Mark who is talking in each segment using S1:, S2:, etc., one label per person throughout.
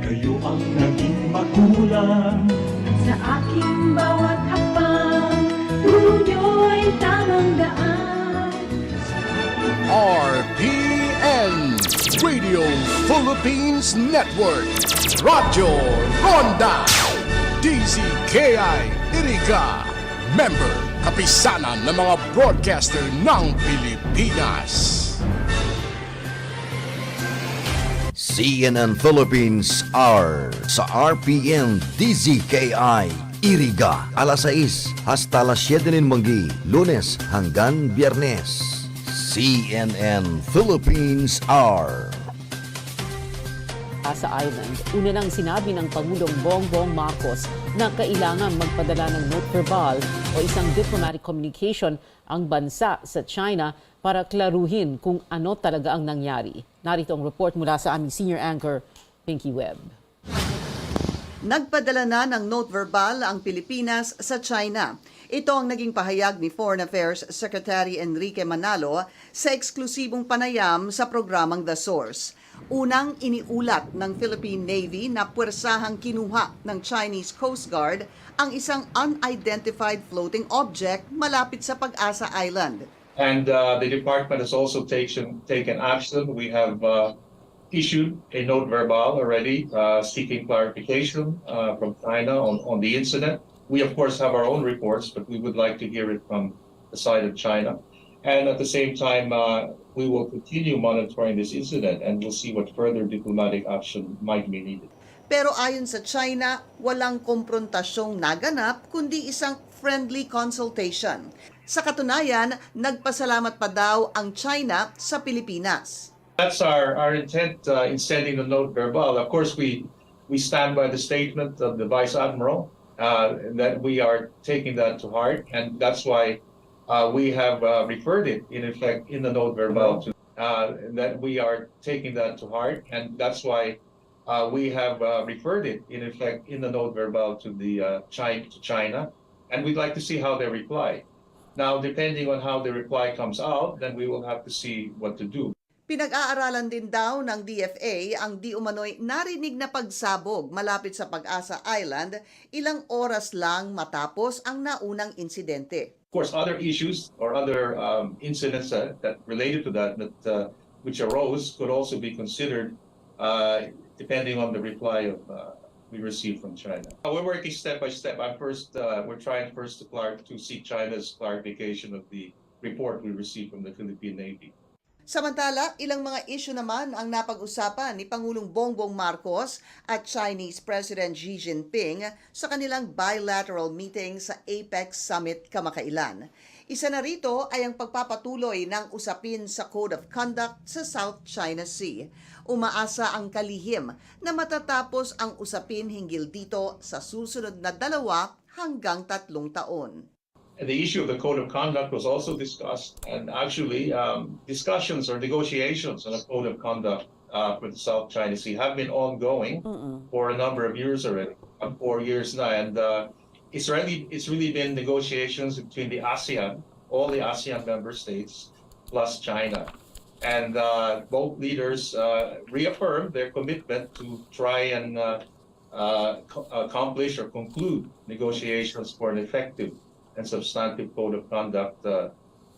S1: Kayo ang naging magulang
S2: Sa aking bawat hakbang, turo nyo'y tamang daan.
S3: RPN Radio Philippines Network Radyo Ronda DZKI-IRIGA Member Kapisanan ng mga broadcaster ng Pilipinas.
S4: CNN Philippines R sa RPN DZKI-IRIGA alas 6 hasta alas 7 ng manggi, Lunes hanggang Biyernes. CNN Philippines R.
S5: Sa island, una nang sinabi ng Pangulong Bongbong Marcos na kailangan magpadala ng note verbal o isang diplomatic communication ang bansa sa China para klaruhin kung ano talaga ang nangyari. Narito ang report mula sa aming senior anchor, Pinky Webb.
S6: Nagpadala na ng note verbal ang Pilipinas sa China. Ito ang naging pahayag ni Foreign Affairs Secretary Enrique Manalo sa eksklusibong panayam sa programang The Source. Unang iniulat ng Philippine Navy na puwersahang kinuha ng Chinese Coast Guard ang isang unidentified floating object malapit sa Pag-asa Island.
S7: And the department has also taken action. We have issued a note verbal already seeking clarification from China on the incident. We, of course, have our own reports, but we would like to hear it from the side of China. And at the same time, we will continue monitoring this incident and we'll see what further diplomatic action might be needed.
S6: Pero ayon sa China, walang komprontasyong naganap kundi isang friendly consultation. Sa katunayan, nagpasalamat pa daw ang China sa Pilipinas.
S7: That's our intent in sending the note verbal. Of course, we stand by the statement of the Vice Admiral that we are taking that to heart, and that's why we have referred it, in effect, in the note verbal to that we are taking that to heart, and that's why we have referred it, in effect, in the note verbal to the China, and we'd like to see how they reply. Now, depending on how the reply comes out, then we will have to see what to do.
S6: Pinag-aaralan din daw ng DFA ang di umano'y narinig na pagsabog malapit sa Pag-asa Island ilang oras lang matapos ang naunang insidente.
S7: Of course, other issues or other incidents that related to that which arose could also be considered depending on the reply of we received from China. We're working step by step. We're trying first to seek China's clarification of the report we received from the Philippine Navy.
S6: Samantala, ilang mga isyu naman ang napag-usapan ni Pangulong Bongbong Marcos at Chinese President Xi Jinping sa kanilang bilateral meeting sa APEC Summit kamakailan. Isa na rito ay ang pagpapatuloy ng usapin sa Code of Conduct sa South China Sea. Umaasa ang kalihim na matatapos ang usapin hinggil dito sa susunod na 2 hanggang 3 taon.
S7: The issue of the Code of Conduct was also discussed, and actually discussions or negotiations on a Code of Conduct for the South China Sea have been ongoing for a number of years already, 4 years now, and it's really been negotiations between the ASEAN, all the ASEAN member states, plus China. And both leaders reaffirmed their commitment to try and accomplish or conclude negotiations for an effective and substantive Code of Conduct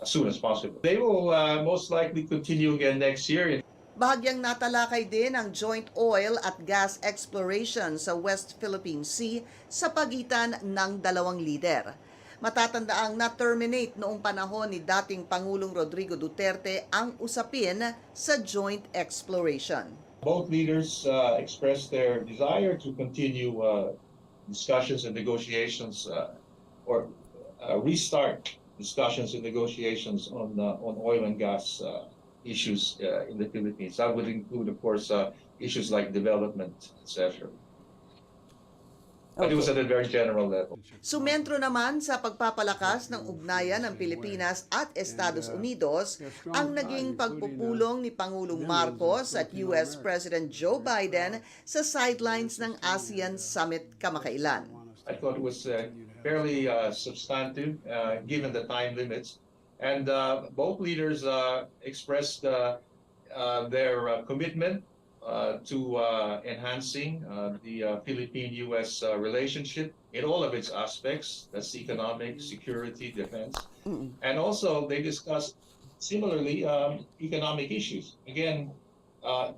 S7: as soon as possible. They will most likely continue again next year.
S6: Bahagyang natalakay din ang joint oil at gas exploration sa West Philippine Sea sa pagitan ng dalawang lider. Matatandaang na-terminate noong panahon ni dating Pangulong Rodrigo Duterte ang usapin sa joint exploration.
S7: Both leaders expressed their desire to continue discussions and negotiations or restart discussions and negotiations on oil and gas issues in the Philippines. That would include, of course, issues like development, etc. But it was at a very general level.
S6: Sumentro naman sa pagpapalakas ng ugnayan ng Pilipinas at Estados Unidos ang naging pagpupulong ni Pangulong Marcos at US President Joe Biden sa sidelines ng ASEAN Summit kamakailan.
S7: I thought it was fairly substantive given the time limits. And both leaders expressed their commitment to enhancing the Philippine-U.S. relationship in all of its aspects. That's economic, security, defense. And also they discussed similarly economic issues. Again,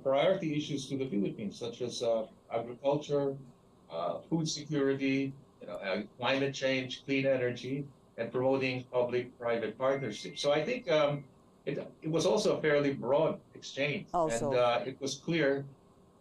S7: priority issues to the Philippines, such as agriculture, food security, climate change, clean energy, and promoting public-private partnerships. So I think it was also a fairly broad exchange, and it was clear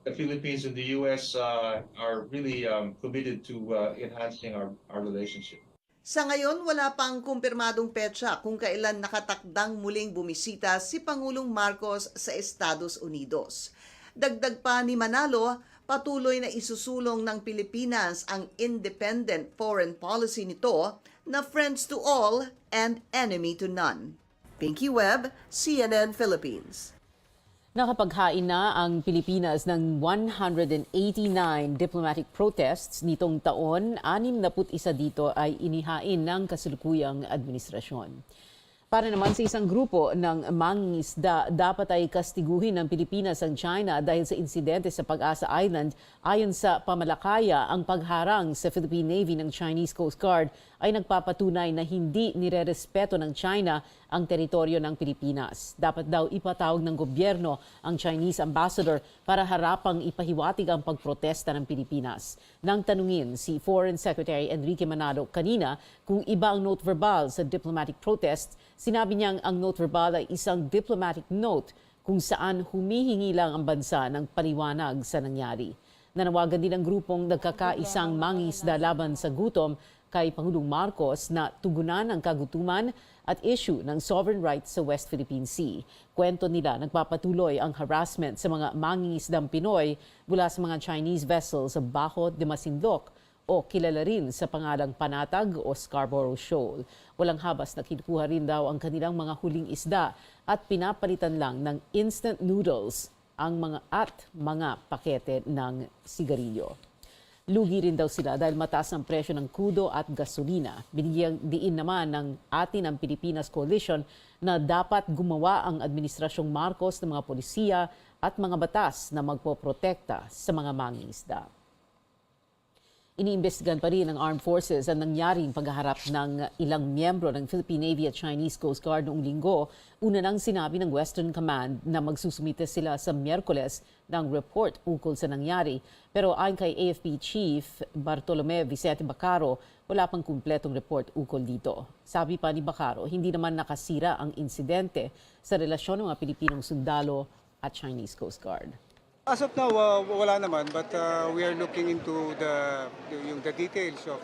S7: the Philippines and the U.S. Are really committed to enhancing our relationship.
S6: Sa ngayon, wala pang kumpirmadong petsa kung kailan nakatakdang muling bumisita si Pangulong Marcos sa Estados Unidos. Dagdag pa ni Manalo, patuloy na isusulong ng Pilipinas ang independent foreign policy nito na friends to all and enemy to none. Pinky Webb, CNN Philippines.
S5: Nakapaghain na ang Pilipinas ng 189 diplomatic protests nitong taon. 61 dito ay inihain ng kasalukuyang administrasyon. Para naman sa isang grupo ng mangingisda, dapat ay kastiguhin ng Pilipinas ang China dahil sa insidente sa Pag-asa Island. Ayon sa pamalakaya, ang pagharang sa Philippine Navy ng Chinese Coast Guard ay nagpapatunay na hindi nirerespeto ng China ang teritoryo ng Pilipinas. Dapat daw ipatawag ng gobyerno ang Chinese ambassador para harapang ipahiwatig ang pagprotesta ng Pilipinas. Nang tanungin si Foreign Secretary Enrique Manalo kanina kung iba ang note verbal sa diplomatic protest, sinabi niyang ang note verbal ay isang diplomatic note kung saan humihingi lang ang bansa ng paliwanag sa nangyari. Nanawagan din ang grupong nagkakaisang mangingisda laban sa gutom kay Pangulong Marcos na tugunan ang kagutuman at issue ng sovereign rights sa West Philippine Sea. Kwento nila, nagpapatuloy ang harassment sa mga mangingisdang Pinoy mula sa mga Chinese vessels sa Bajo de Masinloc o kilala rin sa pangalang Panatag o Scarborough Shoal. Walang habas na kinukuha rin daw ang kanilang mga huling isda at pinapalitan lang ng instant noodles ang mga pakete ng sigarilyo. Lugi rin daw sila dahil mataas ang presyo ng krudo at gasolina. Binigyang diin naman ng Atin ang Pilipinas Coalition na dapat gumawa ang Administrasyong Marcos ng mga polisiya at mga batas na magpoprotekta sa mga mangingisda. Iniimbestigan pa rin ng Armed Forces ang nangyaring paghaharap ng ilang miyembro ng Philippine Navy at Chinese Coast Guard noong linggo. Una nang sinabi ng Western Command na magsusumite sila sa Miyerkules ng report ukol sa nangyari. Pero ayon kay AFP Chief Bartolome Vicente Bacaro, wala pang kumpletong report ukol dito. Sabi pa ni Bacaro, hindi naman nakasira ang insidente sa relasyon ng mga Pilipinong sundalo at Chinese Coast Guard.
S8: As of now, wala naman, but we are looking into the details of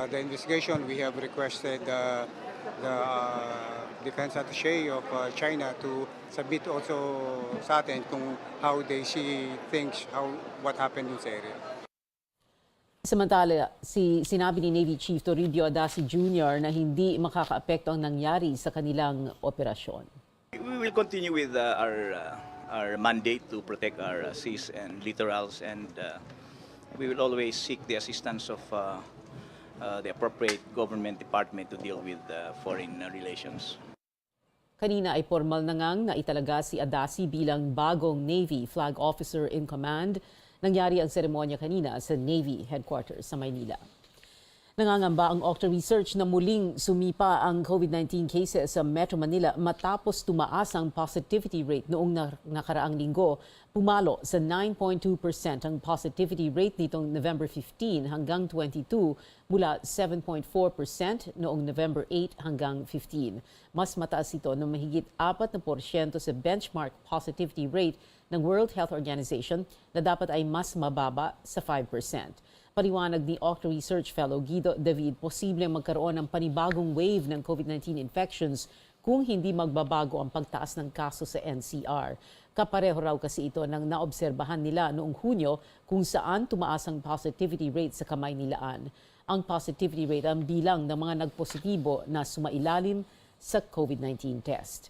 S8: the investigation. We have requested the Defense Attaché of China to submit also sa atin kung how they see things, what happened in this area.
S5: Samantala, sinabi ni Navy Chief Toribio Adasi Jr. na hindi makakaapekto ang nangyari sa kanilang operasyon.
S9: We will continue with our mandate to protect our seas and littorals, and we will always seek the assistance of the appropriate government department to deal with foreign relations.
S5: Kanina ay formal na ngang naitalaga si Adasi bilang bagong Navy Flag Officer in Command. Nangyari ang seremonya kanina sa Navy Headquarters sa Maynila. Nangangamba ang Octa Research na muling sumipa ang COVID-19 cases sa Metro Manila matapos tumaas ang positivity rate noong nakaraang linggo. Pumalo sa 9.2% ang positivity rate nitong November 15 hanggang 22 mula 7.4% noong November 8 hanggang 15. Mas mataas ito ng mahigit 4% sa benchmark positivity rate ng World Health Organization na dapat ay mas mababa sa 5%. Paliwanag ni Octa Research Fellow Guido David, posibleng magkaroon ng panibagong wave ng COVID-19 infections kung hindi magbabago ang pagtaas ng kaso sa NCR. Kapareho raw kasi ito ng naobserbahan nila noong Hunyo kung saan tumaas ang positivity rate sa Kamaynilaan. Ang positivity rate ang bilang ng mga nagpositibo na sumailalim sa COVID-19 test.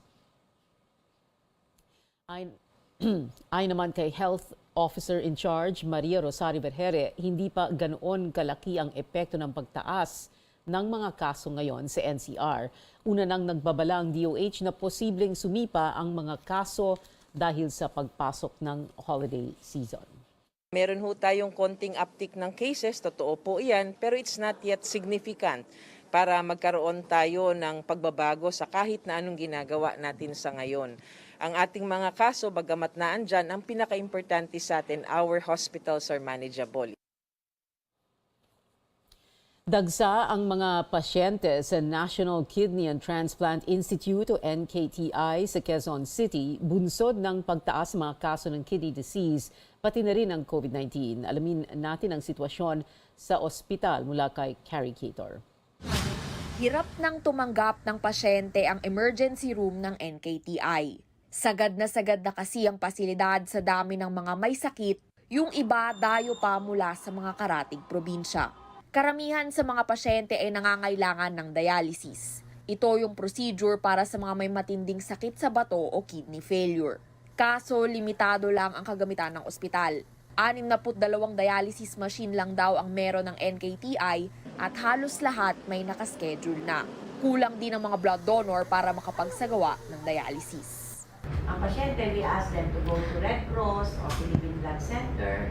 S5: Ayon naman kay Health Officer in Charge Maria Rosario Vergere, hindi pa ganoon kalaki ang epekto ng pagtaas ng mga kaso ngayon sa NCR. Una nang nagbabala ang DOH na posibleng sumipa ang mga kaso dahil sa pagpasok ng holiday season.
S10: Meron ho tayong konting uptick ng cases, totoo po yan, pero it's not yet significant para magkaroon tayo ng pagbabago sa kahit na anong ginagawa natin sa ngayon. Ang ating mga kaso, bagamat na andyan, ang pinaka-importante sa atin, our hospitals are manageable.
S5: Dagsa ang mga pasyente sa National Kidney and Transplant Institute o NKTI sa Quezon City bunsod ng pagtaas mga kaso ng kidney disease pati na rin ang COVID-19. Alamin natin ang sitwasyon sa ospital mula kay Carrie Cator.
S11: Hirap nang tumanggap ng pasyente ang emergency room ng NKTI. Sagad na kasi ang pasilidad sa dami ng mga may sakit, yung iba dayo pa mula sa mga karatig probinsya. Karamihan sa mga pasyente ay nangangailangan ng dialysis. Ito yung procedure para sa mga may matinding sakit sa bato o kidney failure. Kaso, limitado lang ang kagamitan ng ospital. 62 dialysis machine lang daw ang meron ng NKTI at halos lahat may nakaschedule na. Kulang din ang mga blood donor para makapagsagawa ng dialysis.
S12: Ang pasyente, we ask them to go to Red Cross o Philippine Blood Center.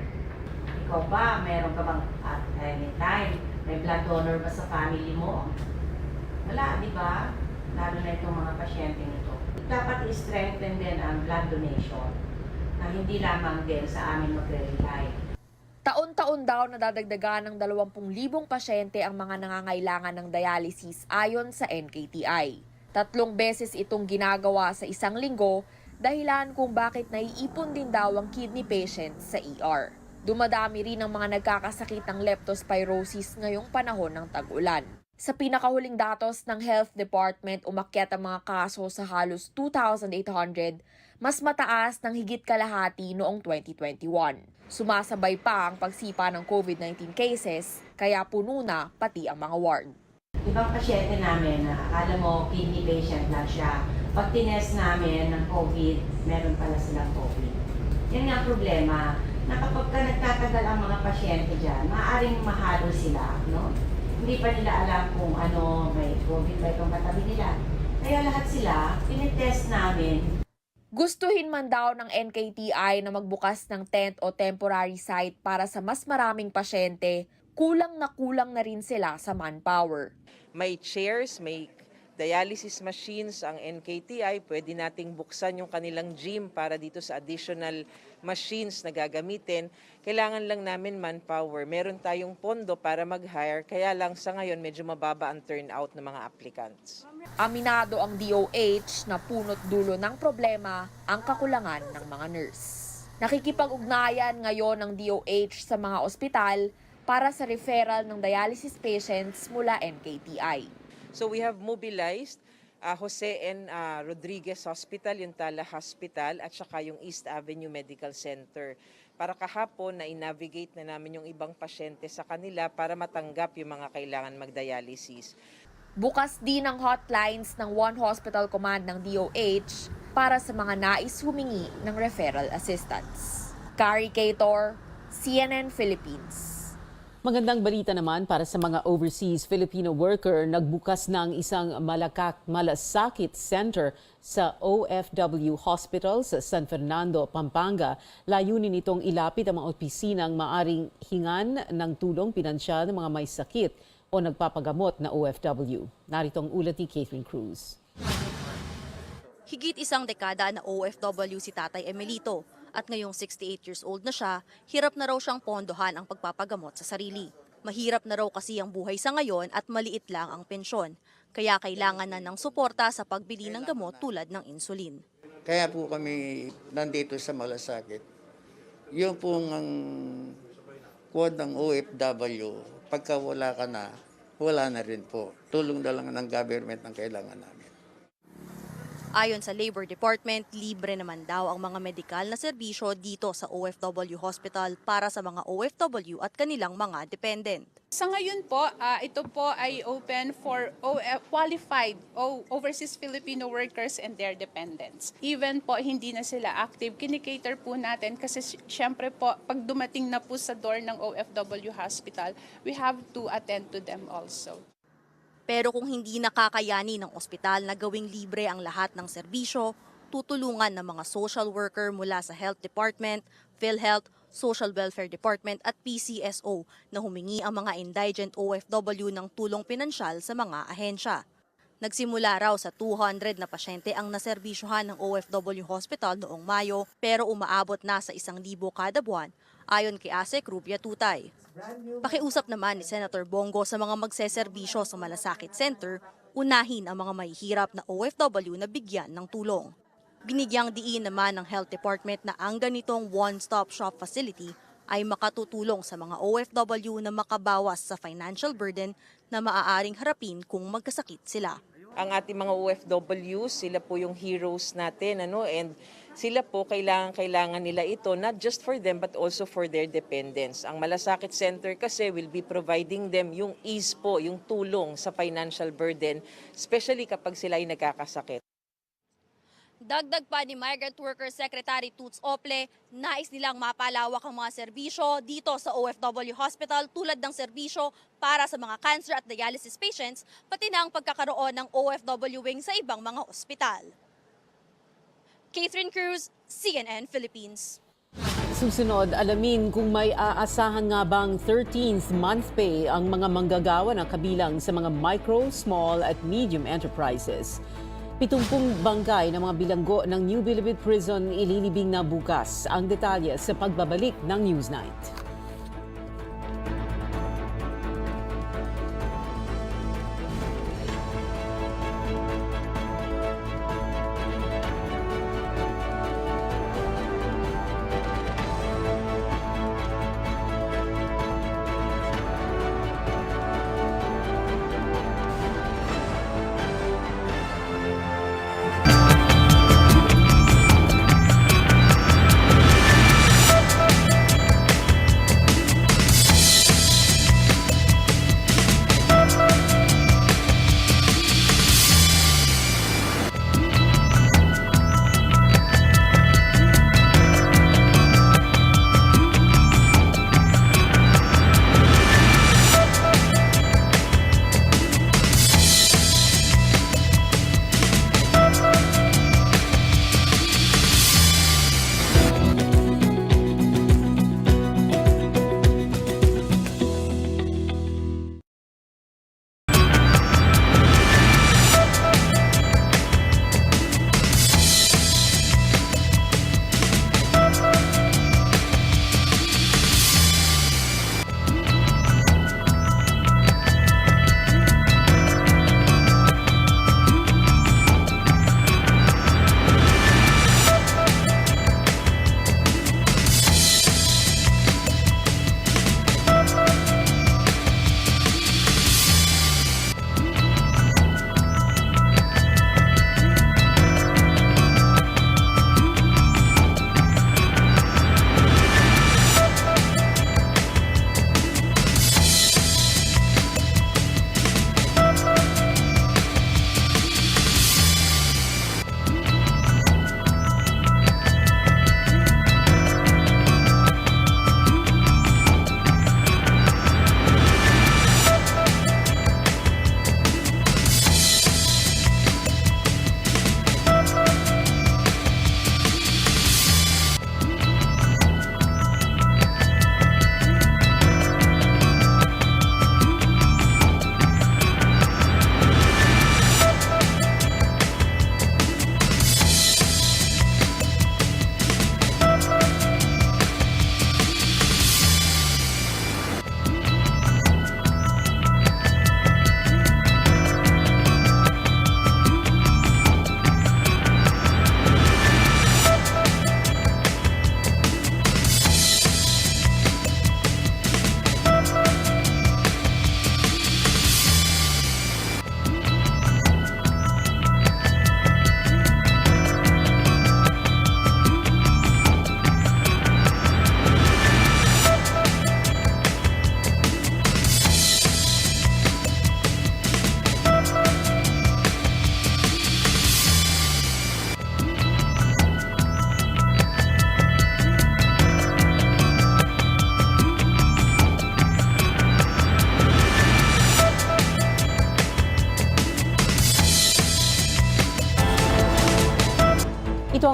S12: Ikaw ba, meron ka bang at anytime, may blood donor ba sa family mo? Wala, di ba? Lalo na itong mga pasyente nito. Dapat i-strengthen din ang blood donation na hindi lamang din sa amin magre-rely.
S11: Taon-taon daw nadadagdagan ng 20,000 pasyente ang mga nangangailangan ng dialysis ayon sa NKTI. 3 beses itong ginagawa sa isang linggo, dahilan kung bakit naiipon din daw ang kidney patients sa ER. Dumadami rin ang mga nagkakasakit ng leptospirosis ngayong panahon ng tag-ulan. Sa pinakahuling datos ng Health Department, umakyat ang mga kaso sa halos 2,800, mas mataas ng higit kalahati noong 2021. Sumasabay pa ang pagsipa ng COVID-19 cases, kaya puno na pati ang mga ward.
S12: Ibang pasyente namin na akala mo kidney patient lang siya. Pag tinest namin ng COVID, meron pala silang COVID. Yan nga ang problema, na kapag nagtatagal ang mga pasyente dyan, maaaring mahalo sila, no? Hindi pa nila alam kung ano, may COVID ba itong katabi nila. Kaya lahat sila, pinitest namin.
S11: Gustuhin man daw ng NKTI na magbukas ng tent o temporary site para sa mas maraming pasyente, kulang na rin sila sa manpower.
S10: May chairs, may dialysis machines ang NKTI, pwede nating buksan yung kanilang gym para dito sa additional machines na gagamitin. Kailangan lang namin manpower. Meron tayong pondo para mag-hire, kaya lang sa ngayon medyo mababa ang turnout ng mga applicants.
S11: Aminado ang DOH na punot dulo ng problema ang kakulangan ng mga nurse. Nakikipag-ugnayan ngayon ng DOH sa mga ospital para sa referral ng dialysis patients mula NKTI.
S10: So we have mobilized Jose N. Rodriguez Hospital, yung Tala Hospital, at saka yung East Avenue Medical Center. Para kahapon na i-navigate na namin yung ibang pasyente sa kanila para matanggap yung mga kailangan mag-dialysis.
S11: Bukas din ang hotlines ng One Hospital Command ng DOH para sa mga nais humingi ng referral assistance. Carrie Cator, CNN Philippines.
S5: Magandang balita naman para sa mga overseas Filipino worker, nagbukas ng isang malasakit center sa OFW Hospital sa San Fernando, Pampanga. Layunin itong ilapit ang mga opisinang maaring hingan ng tulong pinansyal ng mga may sakit o nagpapagamot na OFW. Narito ang ulat ni Catherine Cruz.
S13: Higit isang dekada na OFW si Tatay Emelito. At ngayong 68 years old na siya, hirap na raw siyang pondohan ang pagpapagamot sa sarili. Mahirap na raw kasi ang buhay sa ngayon at maliit lang ang pensyon. Kaya kailangan na ng suporta sa pagbili ng gamot tulad ng insulin.
S14: Kaya po kami nandito sa malasakit. Yung pong ang quad ng OFW, pagka wala ka na, wala na rin po. Tulong na lang ng government ang kailangan namin.
S13: Ayon sa Labor Department, libre naman daw ang mga medikal na serbisyo dito sa OFW Hospital para sa mga OFW at kanilang mga dependent.
S15: Sa ngayon po, ito po ay open for qualified overseas Filipino workers and their dependents. Even po hindi na sila active, kinikater po natin kasi syempre po pag dumating na po sa door ng OFW Hospital, we have to attend to them also.
S13: Pero kung hindi nakakayani ng ospital na gawing libre ang lahat ng serbisyo, tutulungan ng mga social worker mula sa Health Department, PhilHealth, Social Welfare Department at PCSO na humingi ang mga indigent OFW ng tulong pinansyal sa mga ahensya. Nagsimula raw sa 200 na pasyente ang naserbisyuhan ng OFW Hospital noong Mayo pero umaabot na sa 1,000 kada buwan ayon kay ASEC Rubia Tutay. Pakiusap naman ni Senator Bongo sa mga magseserbisyo sa Malasakit Center, unahin ang mga mahihirap na OFW na bigyan ng tulong. Binigyang diin naman ng Health Department na ang ganitong one-stop shop facility ay makatutulong sa mga OFW na makabawas sa financial burden na maaaring harapin kung magkasakit sila.
S10: Ang ating mga OFW, sila po yung heroes natin, and sila po kailangan nila ito not just for them but also for their dependents. Ang Malasakit Center kasi will be providing them yung ease po, yung tulong sa financial burden, especially kapag sila ay nagkakasakit.
S13: Dagdag pa ni Migrant Workers Secretary Toots Ople, nais nilang mapalawak ang mga serbisyo dito sa OFW Hospital tulad ng serbisyo para sa mga cancer at dialysis patients, pati na ang pagkakaroon ng OFW wing sa ibang mga ospital. Catherine Cruz, CNN Philippines.
S5: Susunod, alamin kung may aasahan nga bang 13th month pay ang mga manggagawa na kabilang sa mga micro, small at medium enterprises. 70 bangkay ng mga bilanggo ng New Bilibid Prison ililibing na bukas. Ang detalye sa pagbabalik ng Newsnight.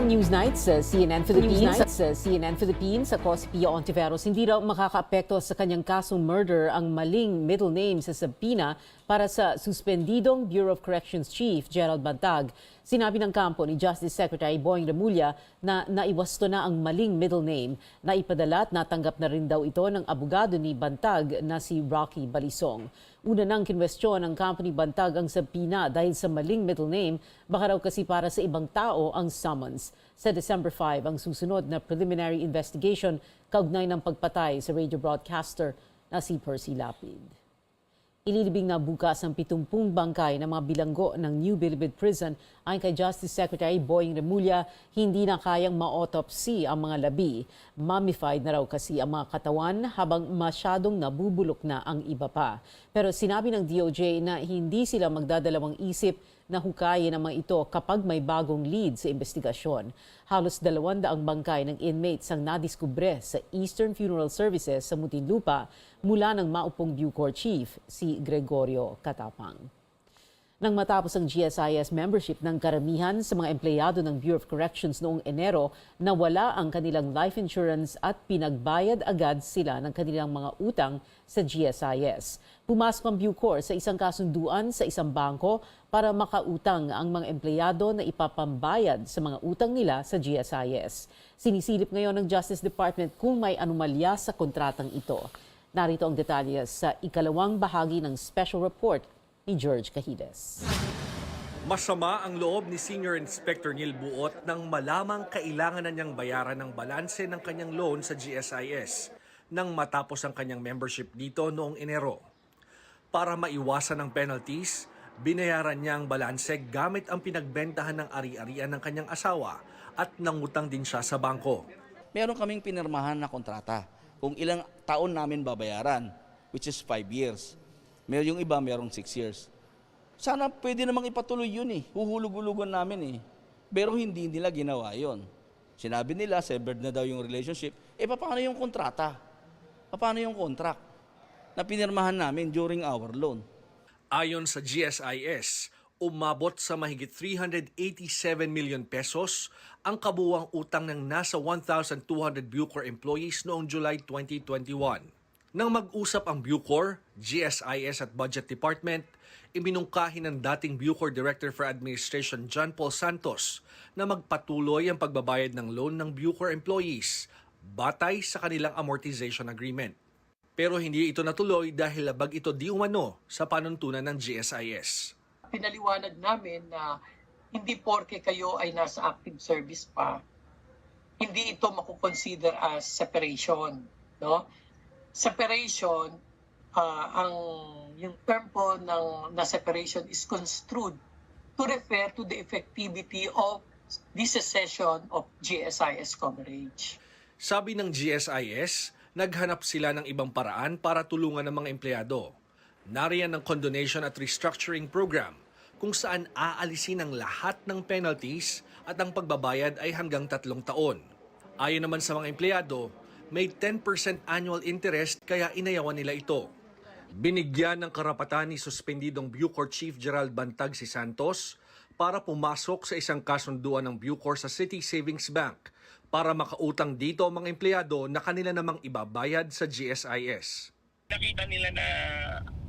S5: News Night sa CNN Philippines, ako si Pia Hontiveros. Hindi raw makakaapekto sa kanyang kasong murder ang maling middle name sa subpoena para sa suspendidong Bureau of Corrections Chief Gerald Bantag. Sinabi ng kampo ni Justice Secretary Boying Remulla na naiwasto na ang maling middle name. Naipadala at natanggap na rin daw ito ng abogado ni Bantag na si Rocky Balisong. Una nang kinwestiyon ng kampo ni Bantag ang subpoena dahil sa maling middle name, baka raw kasi para sa ibang tao ang summons. Sa December 5 ang susunod na preliminary investigation kaugnay ng pagpatay sa radio broadcaster na si Percy Lapid. Ililibing na bukas ang 70 bangkay ng mga bilanggo ng New Bilibid Prison. Ayon kay Justice Secretary Boying Remulla, hindi na kayang ma-autopsy ang mga labi. Mummified na raw kasi ang mga katawan habang masyadong nabubulok na ang iba pa. Pero sinabi ng DOJ na hindi sila magdadalawang isip na hukayin ang mga ito kapag may bagong lead sa investigasyon. Halos 200 bangkay ng inmates ang nadiskubre sa Eastern Funeral Services sa Muntinlupa mula ng maupong Bucor Chief, si Gregorio Katapang. Nang matapos ang GSIS membership ng karamihan sa mga empleyado ng Bureau of Corrections noong Enero, nawala ang kanilang life insurance at pinagbayad agad sila ng kanilang mga utang sa GSIS. Pumasok ang Bucor sa isang kasunduan sa isang bangko para makautang ang mga empleyado na ipapambayad sa mga utang nila sa GSIS. Sinisilip ngayon ng Justice Department kung may anomalya sa kontratang ito. Narito ang detalye sa ikalawang bahagi ng special report ni George Cahides.
S16: Masama ang loob ni Senior Inspector Neil Buot nang malamang kailangan na niyang bayaran ng balanse ng kanyang loan sa GSIS nang matapos ang kanyang membership dito noong Enero. Para maiwasan ang penalties, binayaran niya ang balanse gamit ang pinagbentahan ng ari-arian ng kanyang asawa at nangutang din siya sa bangko.
S17: Meron kaming pinirmahan na kontrata kung ilang taon namin babayaran, which is 5 years. Yung iba, merong 6 years. Sana pwede namang ipatuloy yun eh. Huhulog-hulugan namin eh. Pero hindi nila ginawa yon. Sinabi nila, severed na daw yung relationship. Paano yung kontrata? Paano yung contract na pinirmahan namin during our loan?
S16: Ayon sa GSIS, umabot sa mahigit 387 million pesos ang kabuuang utang ng nasa 1,200 Bucor employees noong July 2021. Nang mag-usap ang Bucor, GSIS at Budget Department, iminungkahi ng dating Bucor Director for Administration John Paul Santos na magpatuloy ang pagbabayad ng loan ng Bucor employees batay sa kanilang amortization agreement. Pero hindi ito natuloy dahil labag ito di umano sa panuntunan ng GSIS.
S18: Pinaliwanag namin na hindi porke kayo ay nasa active service pa, hindi ito makukonsider as separation, no? Separation, yung term po ng na separation is construed to refer to the effectivity of dissociation of GSIS coverage.
S16: Sabi ng GSIS, naghanap sila ng ibang paraan para tulungan ng mga empleyado. Nariyan ang condonation at restructuring program kung saan aalisin ang lahat ng penalties at ang pagbabayad ay hanggang 3 taon. Ayon naman sa mga empleyado, may 10% annual interest kaya inayawan nila ito. Binigyan ng karapatan ni suspendidong Bucor Chief Gerald Bantag si Santos para pumasok sa isang kasunduan ng Bucor sa City Savings Bank para makautang dito ang mga empleyado na kanila namang ibabayad sa GSIS.
S19: Nakita nila na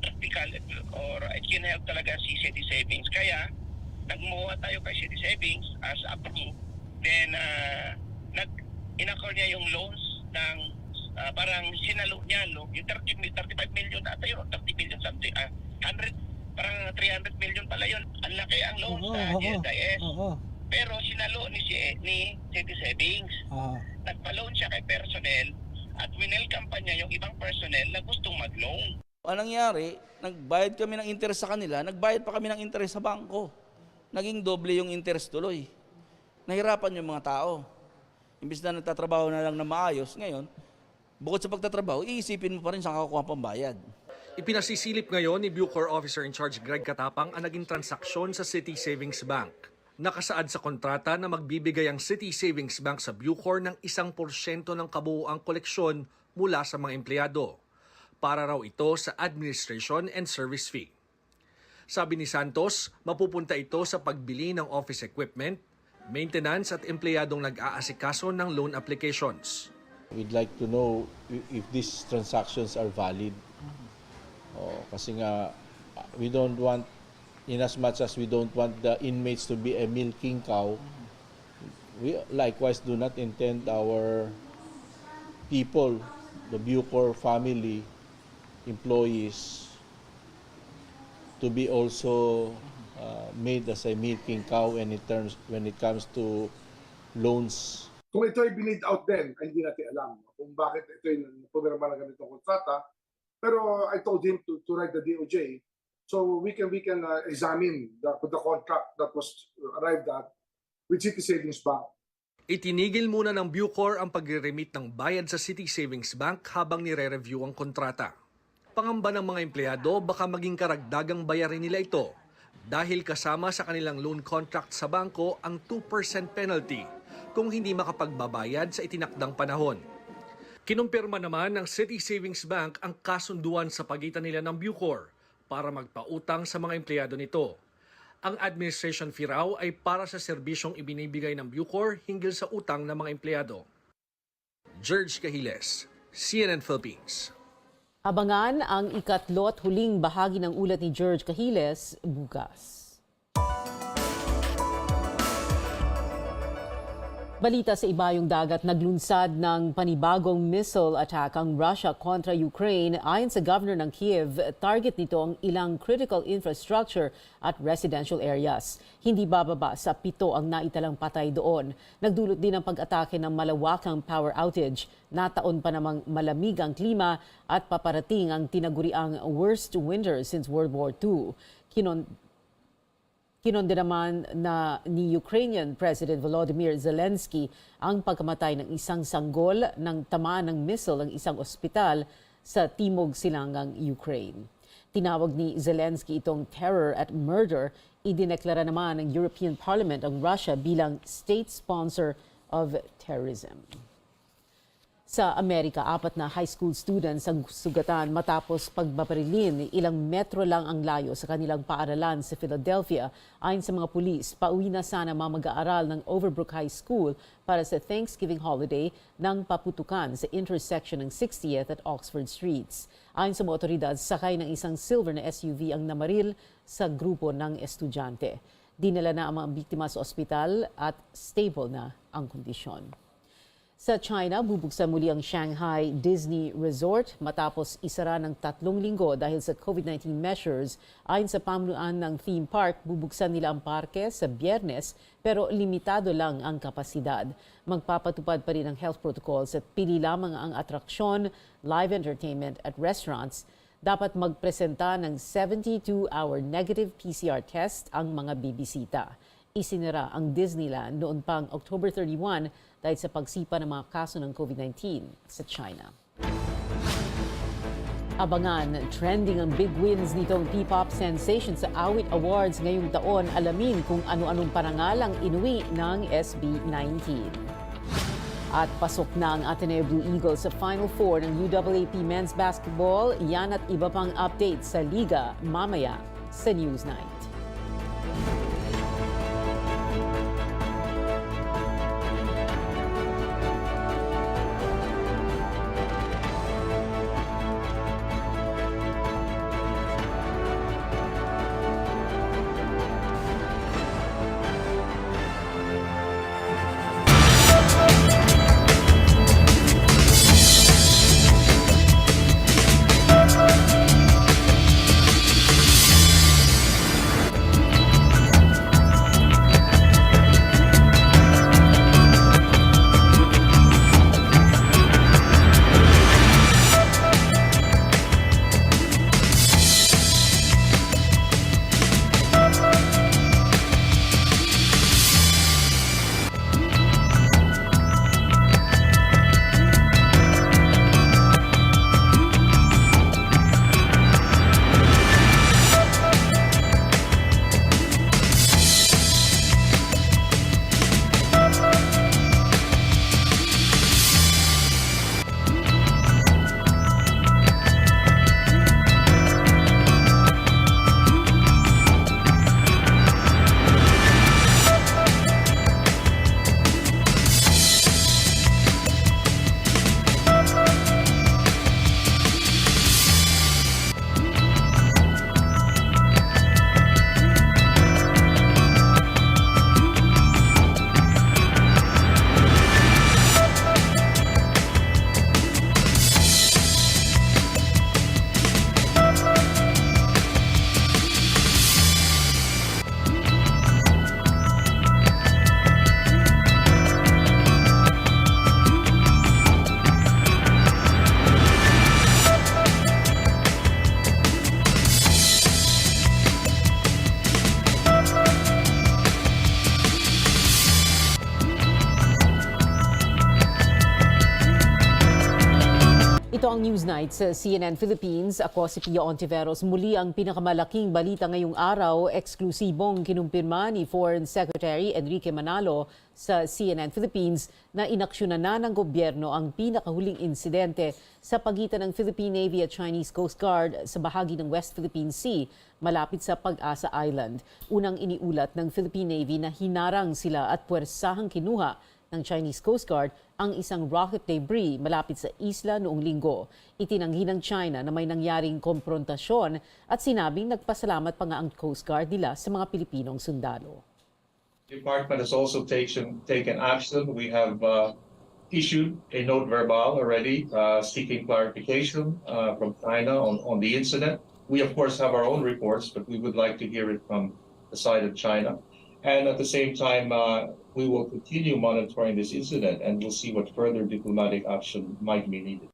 S19: practical or it can help talaga si City Savings. Kaya nagmuha tayo kay City Savings as approved. Then in-accord niya yung loans ng parang sinalo niya yung 35 million ata yun, 30 million something, 100, parang 300 million pala yun. Ang laki ang loan sa GSIS. Pero sinalo ni City Savings. Nagpa-loan siya kay personnel at winelcome pa niya yung ibang personnel na gustong mag-loan.
S17: Anong nangyari, nagbayad kami ng interest sa kanila, nagbayad pa kami ng interest sa bangko. Naging doble yung interest tuloy. Nahirapan yung mga tao. Imbis na nagtatrabaho na lang na maayos, ngayon, bukod sa pagtatrabaho, iisipin mo pa rin saan kakuha pambayad.
S16: Ipinasisilip ngayon ni Bucor Officer in Charge Greg Katapang ang naging transaksyon sa City Savings Bank. Nakasaad sa kontrata na magbibigay ang City Savings Bank sa Bucor ng 1% ng kabuuang koleksyon mula sa mga empleyado. Para raw ito sa administration and service fee. Sabi ni Santos, mapupunta ito sa pagbili ng office equipment, maintenance at empleyadong nag-aasikaso ng loan applications.
S20: We'd like to know if these transactions are valid. Kasi nga, we don't want, in as much as we don't want the inmates to be a milking cow, we likewise do not intend our people, the Bucor family, employees, to be also made as a milking cow when it comes to loans.
S21: Kung ito ay binid out din, ay hindi natin alam kung bakit ito ay pumirma ng ganitong kontrata. Pero I told him to write the DOJ so we can examine the contract that was arrived at with City Savings Bank.
S16: Itinigil muna ng Bucor ang pagre-remit ng bayad sa City Savings Bank habang nire-review ang kontrata. Pangamba ng mga empleyado baka maging karagdagang bayarin nila ito dahil kasama sa kanilang loan contract sa bangko ang 2% penalty kung hindi makapagbabayad sa itinakdang panahon. Kinumpirma naman ng City Savings Bank ang kasunduan sa pagitan nila ng Bucor para magpautang sa mga empleyado nito. Ang administration fee raw ay para sa serbisyong ibinibigay ng Bucor hinggil sa utang ng mga empleyado. George Cahiles, CNN Philippines.
S5: Abangan ang ikatlo at huling bahagi ng ulat ni George Cahiles bukas. Balita sa ibayong dagat, naglunsad ng panibagong missile attack ang Russia kontra Ukraine. Ayon sa governor ng Kiev, target nito ang ilang critical infrastructure at residential areas. Hindi bababa sa 7 ang naitalang patay doon. Nagdulot din ang pag-atake ng malawakang power outage. Nataon pa namang malamig ang klima at paparating ang tinaguriang worst winter since World War II. Kinonde naman na ni Ukrainian President Volodymyr Zelensky ang pagkamatay ng isang sanggol ng tamaan ng missile ng isang ospital sa timog silangang Ukraine. Tinawag ni Zelensky itong terror at murder. Idineklara naman ng European Parliament ang Russia bilang state sponsor of terrorism. Sa Amerika, 4 na high school students ang sugatan matapos pagbabarilin. Ilang metro lang ang layo sa kanilang paaralan sa Philadelphia. Ayon sa mga pulis, pauwi na sana mga mag-aaral ng Overbrook High School para sa Thanksgiving holiday nang paputukan sa intersection ng 60th at Oxford Streets. Ayon sa mga otoridad, sakay ng isang silver na SUV ang namaril sa grupo ng estudyante. Dinala na ang mga biktima sa ospital at stable na ang kondisyon. Sa China, bubuksan muli ang Shanghai Disney Resort matapos isara ng 3 linggo dahil sa COVID-19 measures. Ayon sa pamunuan ng theme park, bubuksan nila ang parke sa Biyernes pero limitado lang ang kapasidad. Magpapatupad pa rin ang health protocols at pili lamang ang atraksyon, live entertainment at restaurants. Dapat magpresenta ng 72-hour negative PCR test ang mga bibisita. Isinara ang Disneyland noon pang October 31 dahil sa pagsipa ng mga kaso ng COVID-19 sa China. Abangan, trending ang big wins nitong P-pop sensation sa Awit Awards ngayong taon. Alamin kung ano-anong parangal ang inuwi ng SB19. At pasok na ang Ateneo Blue Eagles sa Final Four ng UAAP Men's Basketball. Yan at iba pang update sa Liga mamaya sa Newsnight. Tonight sa CNN Philippines, ako si Pia Hontiveros. Muli ang pinakamalaking balita ngayong araw, eksklusibong kinumpirma ni Foreign Secretary Enrique Manalo sa CNN Philippines na inaksyonan na ng gobyerno ang pinakahuling insidente sa pagitan ng Philippine Navy at Chinese Coast Guard sa bahagi ng West Philippine Sea malapit sa Pag-asa Island. Unang iniulat ng Philippine Navy na hinarang sila at puwersahang kinuha ng Chinese Coast Guard ang isang rocket debris malapit sa isla noong linggo. Itinanggi ng China na may nangyaring komprontasyon at sinabing nagpasalamat pa nga ang Coast Guard nila sa mga Pilipinong sundalo.
S7: The department has also taken action. We have issued a note verbal already seeking clarification from China on the incident. We of course have our own reports, but we would like to hear it from the side of China. And at the same time, we will continue monitoring this incident and we'll see what further diplomatic action might be needed.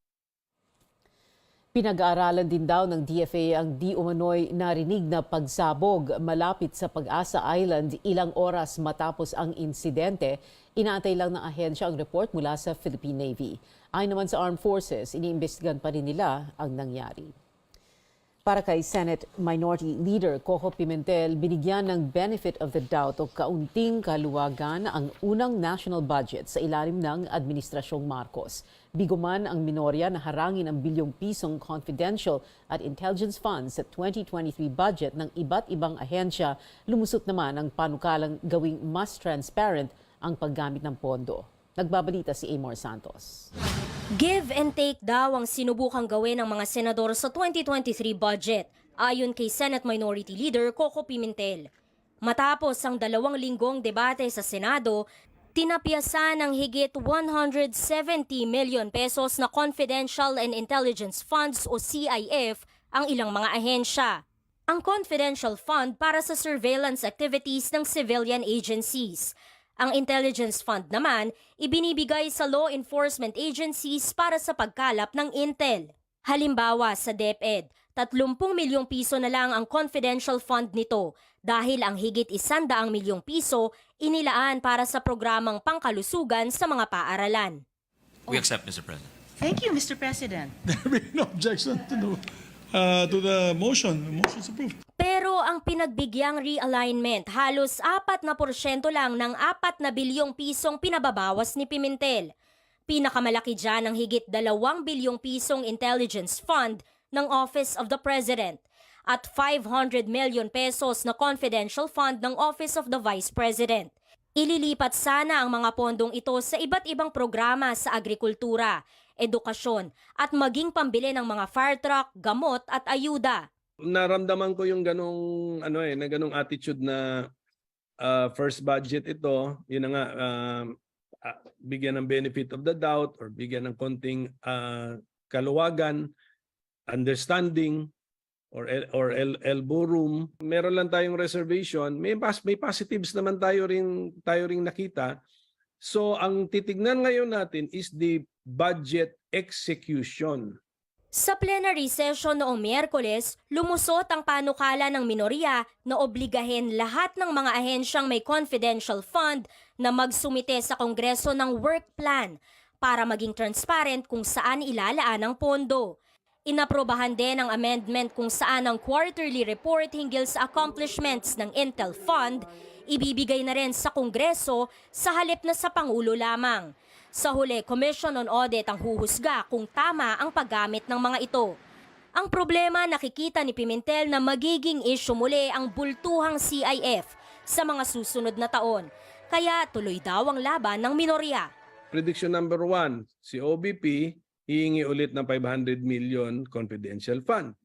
S5: Pinag-aaralan din daw ng DFA ang di umano'y narinig na pagsabog malapit sa Pag-asa Island ilang oras matapos ang insidente. Inaantay lang ng ahensya ang report mula sa Philippine Navy. Ayon naman sa Armed Forces, iniimbestigahan pa rin nila ang nangyari. Para kay Senate Minority Leader Coco Pimentel, binigyan ng benefit of the doubt o kaunting kaluwagan ang unang national budget sa ilalim ng Administrasyong Marcos. Biguman ang minorya na harangin ang bilyong pisong confidential at intelligence funds sa 2023 budget ng iba't ibang ahensya, lumusot naman ang panukalang gawing mas transparent ang paggamit ng pondo. Nagbabalita si Amor Santos.
S1: Give and take daw ang sinubukang gawin ng mga senador sa 2023 budget, ayon kay Senate Minority Leader Coco Pimentel. Matapos ang 2 linggong debate sa Senado, tinapyasan ng higit 170 million pesos na Confidential and Intelligence Funds o CIF ang ilang mga ahensya. Ang Confidential Fund para sa surveillance activities ng civilian agencies. Ang Intelligence Fund naman, ibinibigay sa law enforcement agencies para sa pagkalap ng intel. Halimbawa sa DepEd, 30 milyong piso na lang ang confidential fund nito dahil ang higit 100 milyong piso inilaan para sa programang pangkalusugan sa mga paaralan.
S22: We accept, Mr. President.
S23: Thank you, Mr. President.
S24: There will be no objection to the motion. The motion is approved.
S1: Pero ang pinagbigyang realignment, halos 4% lang ng 4 na bilyong pisong pinababawas ni Pimentel. Pinakamalaki dyan ang higit 2 bilyong pisong intelligence fund ng Office of the President at 500 million pesos na confidential fund ng Office of the Vice President. Ililipat sana ang mga pondong ito sa iba't ibang programa sa agrikultura, edukasyon at maging pambili ng mga fire truck, gamot at ayuda.
S22: Naramdaman ko yung ganong na ganong attitude na first budget ito, yun na nga bigyan ng benefit of the doubt or bigyan ng konting kaluwagan, understanding or elbow room. Meron lang tayong reservation, may positives naman tayo ring nakita. So ang titignan ngayon natin is the budget execution.
S1: Sa plenary session noong Miyerkules, lumusot ang panukala ng minorya na obligahin lahat ng mga ahensyang may confidential fund na magsumite sa Kongreso ng work plan para maging transparent kung saan ilalaan ang pondo. Inaprobahan din ang amendment kung saan ang quarterly report hinggil sa accomplishments ng Intel Fund ibibigay na rin sa Kongreso sa halip na sa Pangulo lamang. Sa huli, Commission on Audit ang huhusga kung tama ang paggamit ng mga ito. Ang problema, nakikita ni Pimentel na magiging issue muli ang bultuhang CIF sa mga susunod na taon. Kaya tuloy daw ang laban ng minorya.
S22: Prediction number 1, si OBP hihingi ulit ng 500 million confidential fund.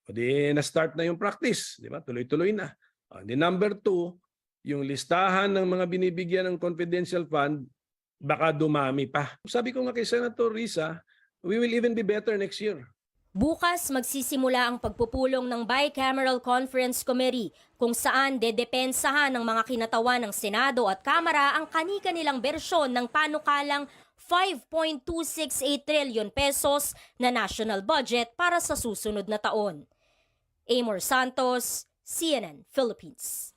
S22: O di na-start na yung practice, di ba? Tuloy-tuloy na. O di number 2, yung listahan ng mga binibigyan ng confidential fund, baka dumami pa. Sabi ko nga kay Senator Risa, we will even be better next year.
S1: Bukas magsisimula ang pagpupulong ng Bicameral Conference Committee kung saan dedepensahan ng mga kinatawan ng Senado at Kamara ang kani-kanilang bersyon ng panukalang 5.268 trillion pesos na national budget para sa susunod na taon. Amor Santos, CNN Philippines.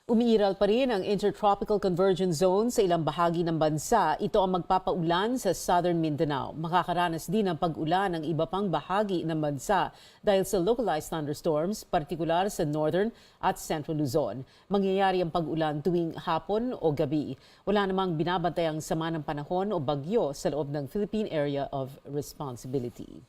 S5: Umiiral pa rin ang Intertropical Convergence Zone sa ilang bahagi ng bansa. Ito ang magpapaulan sa Southern Mindanao. Makakaranas din ng pag-ulan ng iba pang bahagi ng bansa dahil sa localized thunderstorms, partikular sa Northern at Central Luzon. Mangyayari ang pag-ulan tuwing hapon o gabi. Wala namang binabantayang sama ng panahon o bagyo sa loob ng Philippine Area of Responsibility.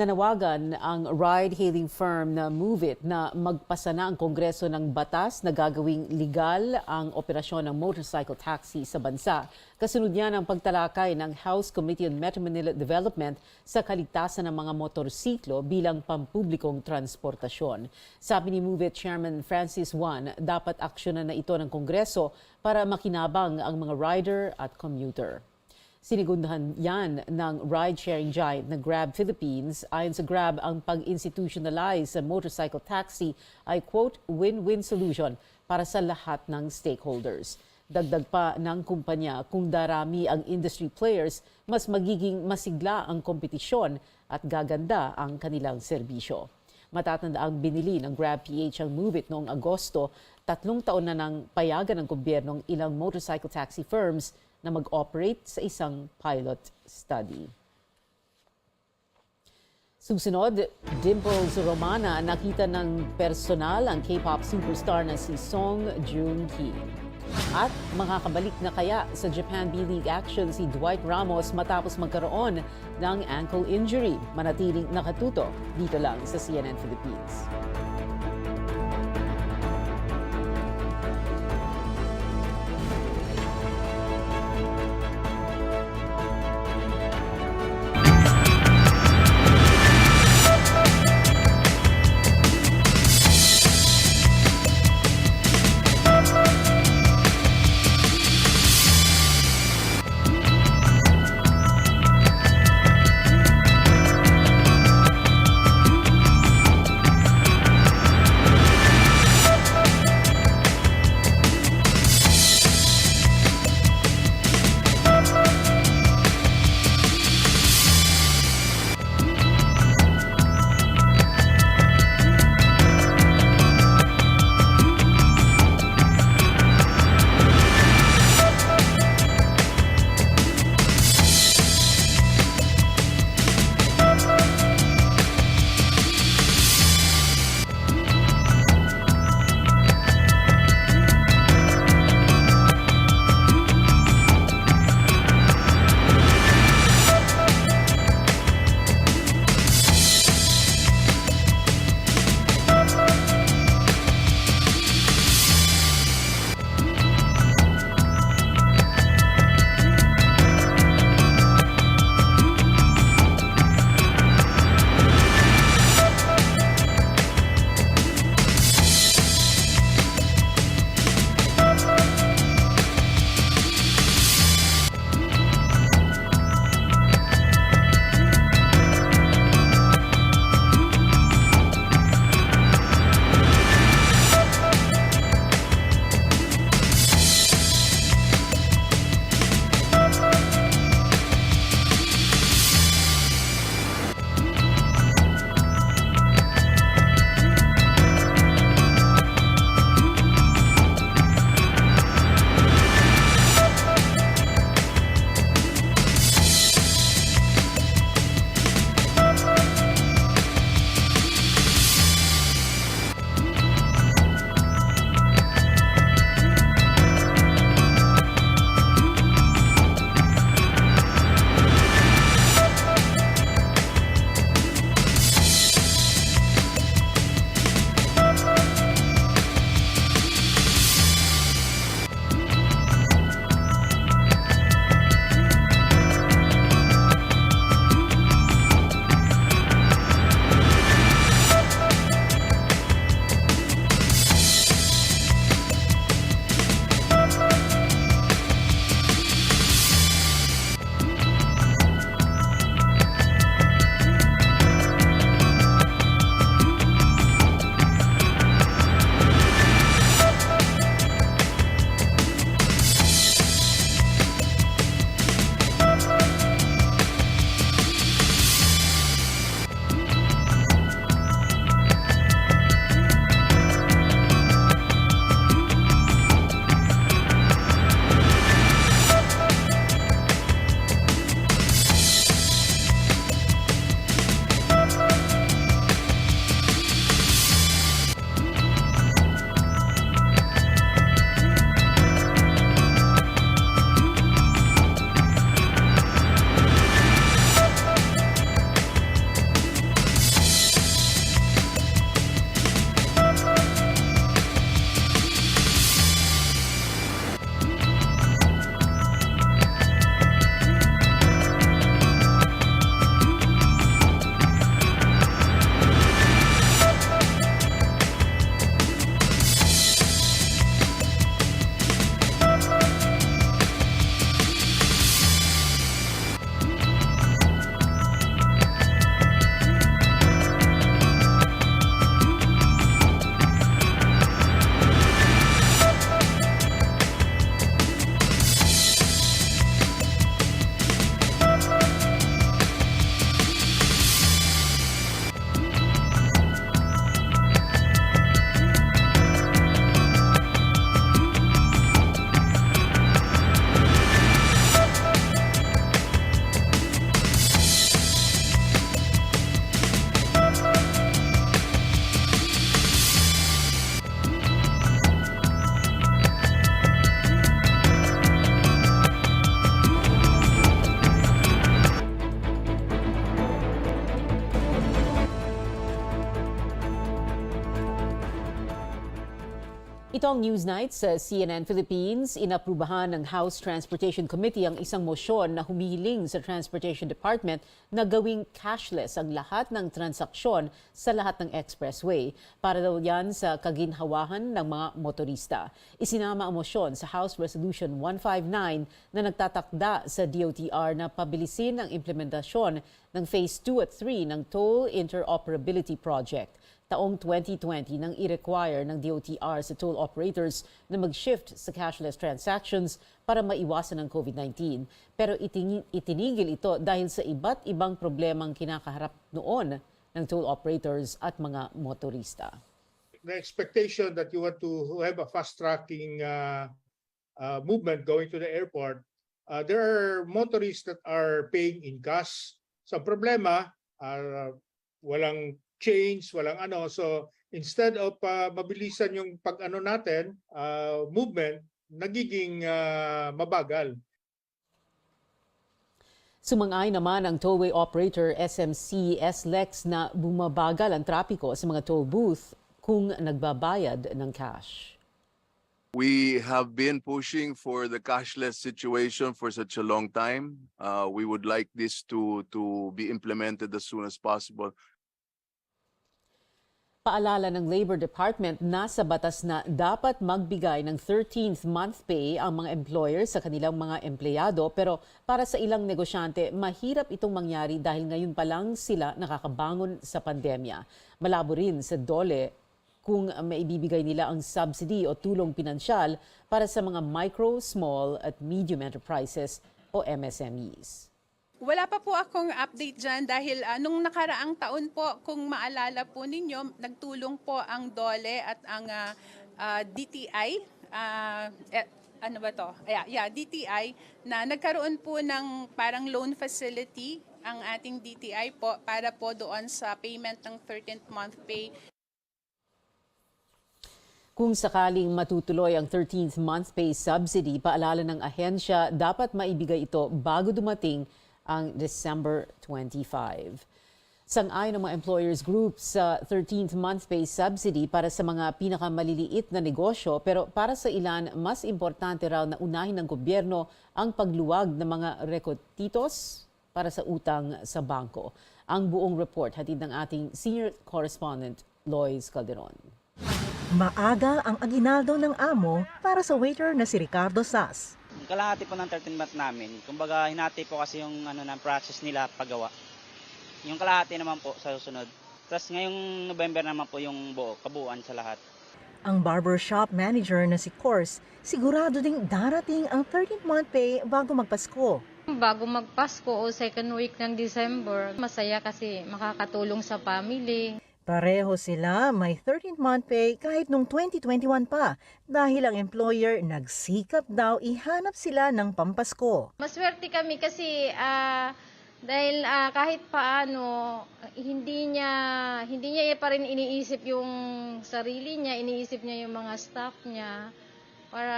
S5: Nanawagan ang ride-hailing firm na Move It na magpasa na ang Kongreso ng batas na gagawing legal ang operasyon ng motorcycle taxi sa bansa. Kasunod niya ng pagtalakay ng House Committee on Metro Manila Development sa kaligtasan ng mga motorsiklo bilang pampublikong transportasyon. Sabi ni Move It Chairman Francis Juan, dapat aksyonan na ito ng Kongreso para makinabang ang mga rider at commuter. Sinigundahan yan ng ride-sharing giant na Grab Philippines. Ayon sa Grab, ang pag-institutionalize sa motorcycle taxi ay, quote, win-win solution para sa lahat ng stakeholders. Dagdag pa ng kumpanya, kung darami ang industry players, mas magiging masigla ang kompetisyon at gaganda ang kanilang serbisyo. Matatanda ang binili ng Grab PH ang Move It noong Agosto, 3 taon na nang payagan ng gobyernong ilang motorcycle taxi firms na mag-operate sa isang pilot study. Susunod, Dimples Romana nakita ng personal ang K-pop superstar na si Song Joong Ki. At makakabalik na kaya sa Japan B-League action si Dwight Ramos matapos magkaroon ng ankle injury. Manatiling nakatuto dito lang sa CNN Philippines. Ito ang Newsnight sa CNN Philippines. Inaprubahan ng House Transportation Committee ang isang mosyon na humihiling sa Transportation Department na gawing cashless ang lahat ng transaksyon sa lahat ng expressway. Para daw yan sa kaginhawahan ng mga motorista. Isinama ang mosyon sa House Resolution 159 na nagtatakda sa DOTR na pabilisin ang implementasyon ng Phase 2 at 3 ng Toll Interoperability Project. Taong 2020 nang i-require ng DOTR sa toll operators na mag-shift sa cashless transactions para maiwasan ang COVID-19. Pero itinigil ito dahil sa iba't ibang problemang kinakaharap noon ng toll operators at mga motorista.
S2: The expectation that you want to have a fast-tracking movement going to the airport, there are motorists that are paying in cash. So problema, walang change, walang ano. So instead of mabilisan yung pag-ano natin, movement, nagiging mabagal.
S5: Sumang-ay naman ang tollway operator SMC SLEX na bumabagal ang trapiko sa mga toll booth kung nagbabayad ng cash.
S3: We have been pushing for the cashless situation for such a long time. We would like this to be implemented as soon as possible.
S5: Paalala ng Labor Department, nasa batas na dapat magbigay ng 13th month pay ang mga employer sa kanilang mga empleyado, pero para sa ilang negosyante, mahirap itong mangyari dahil ngayon pa lang sila nakakabangon sa pandemya. Malabo rin sa DOLE kung maibibigay nila ang subsidy o tulong pinansyal para sa mga micro, small at medium enterprises o MSMEs.
S15: Wala pa po akong update dyan dahil nung nakaraang taon po, kung maalala po ninyo, nagtulong po ang DOLE at ang DTI, DTI, na nagkaroon po ng parang loan facility ang ating DTI po para po doon sa payment ng 13th month pay.
S5: Kung sakaling matutuloy ang 13th month pay subsidy, paalala ng ahensya, dapat maibigay ito bago dumating ang December 25. Sang-ayon ng mga employers group sa 13th month pay subsidy para sa mga pinakamaliliit na negosyo, pero para sa ilan, mas importante raw na unahin ng gobyerno ang pagluwag ng mga rekotitos para sa utang sa bangko. Ang buong report hatid ng ating senior correspondent Lois Calderon.
S4: Maaga ang aginaldo ng amo para sa waiter na si Ricardo Sas.
S6: Kalahati po ng 13 month namin. Kumbaga, hinati po kasi yung process nila paggawa. Yung kalahati naman po sa susunod. Tapos ngayong November naman po yung kabuuan sa lahat.
S4: Ang barbershop manager na si Kors, sigurado ding darating ang 13th month pay bago magpasko.
S25: Bago magpasko o second week ng December, masaya kasi makakatulong sa family.
S4: Pareho sila may 13th month pay kahit nung 2021 pa dahil ang employer nagsikap daw ihanap sila ng pampasko.
S25: Maswerte kami kasi dahil kahit paano hindi niya pa rin iniisip yung sarili niya, iniisip niya yung mga staff niya para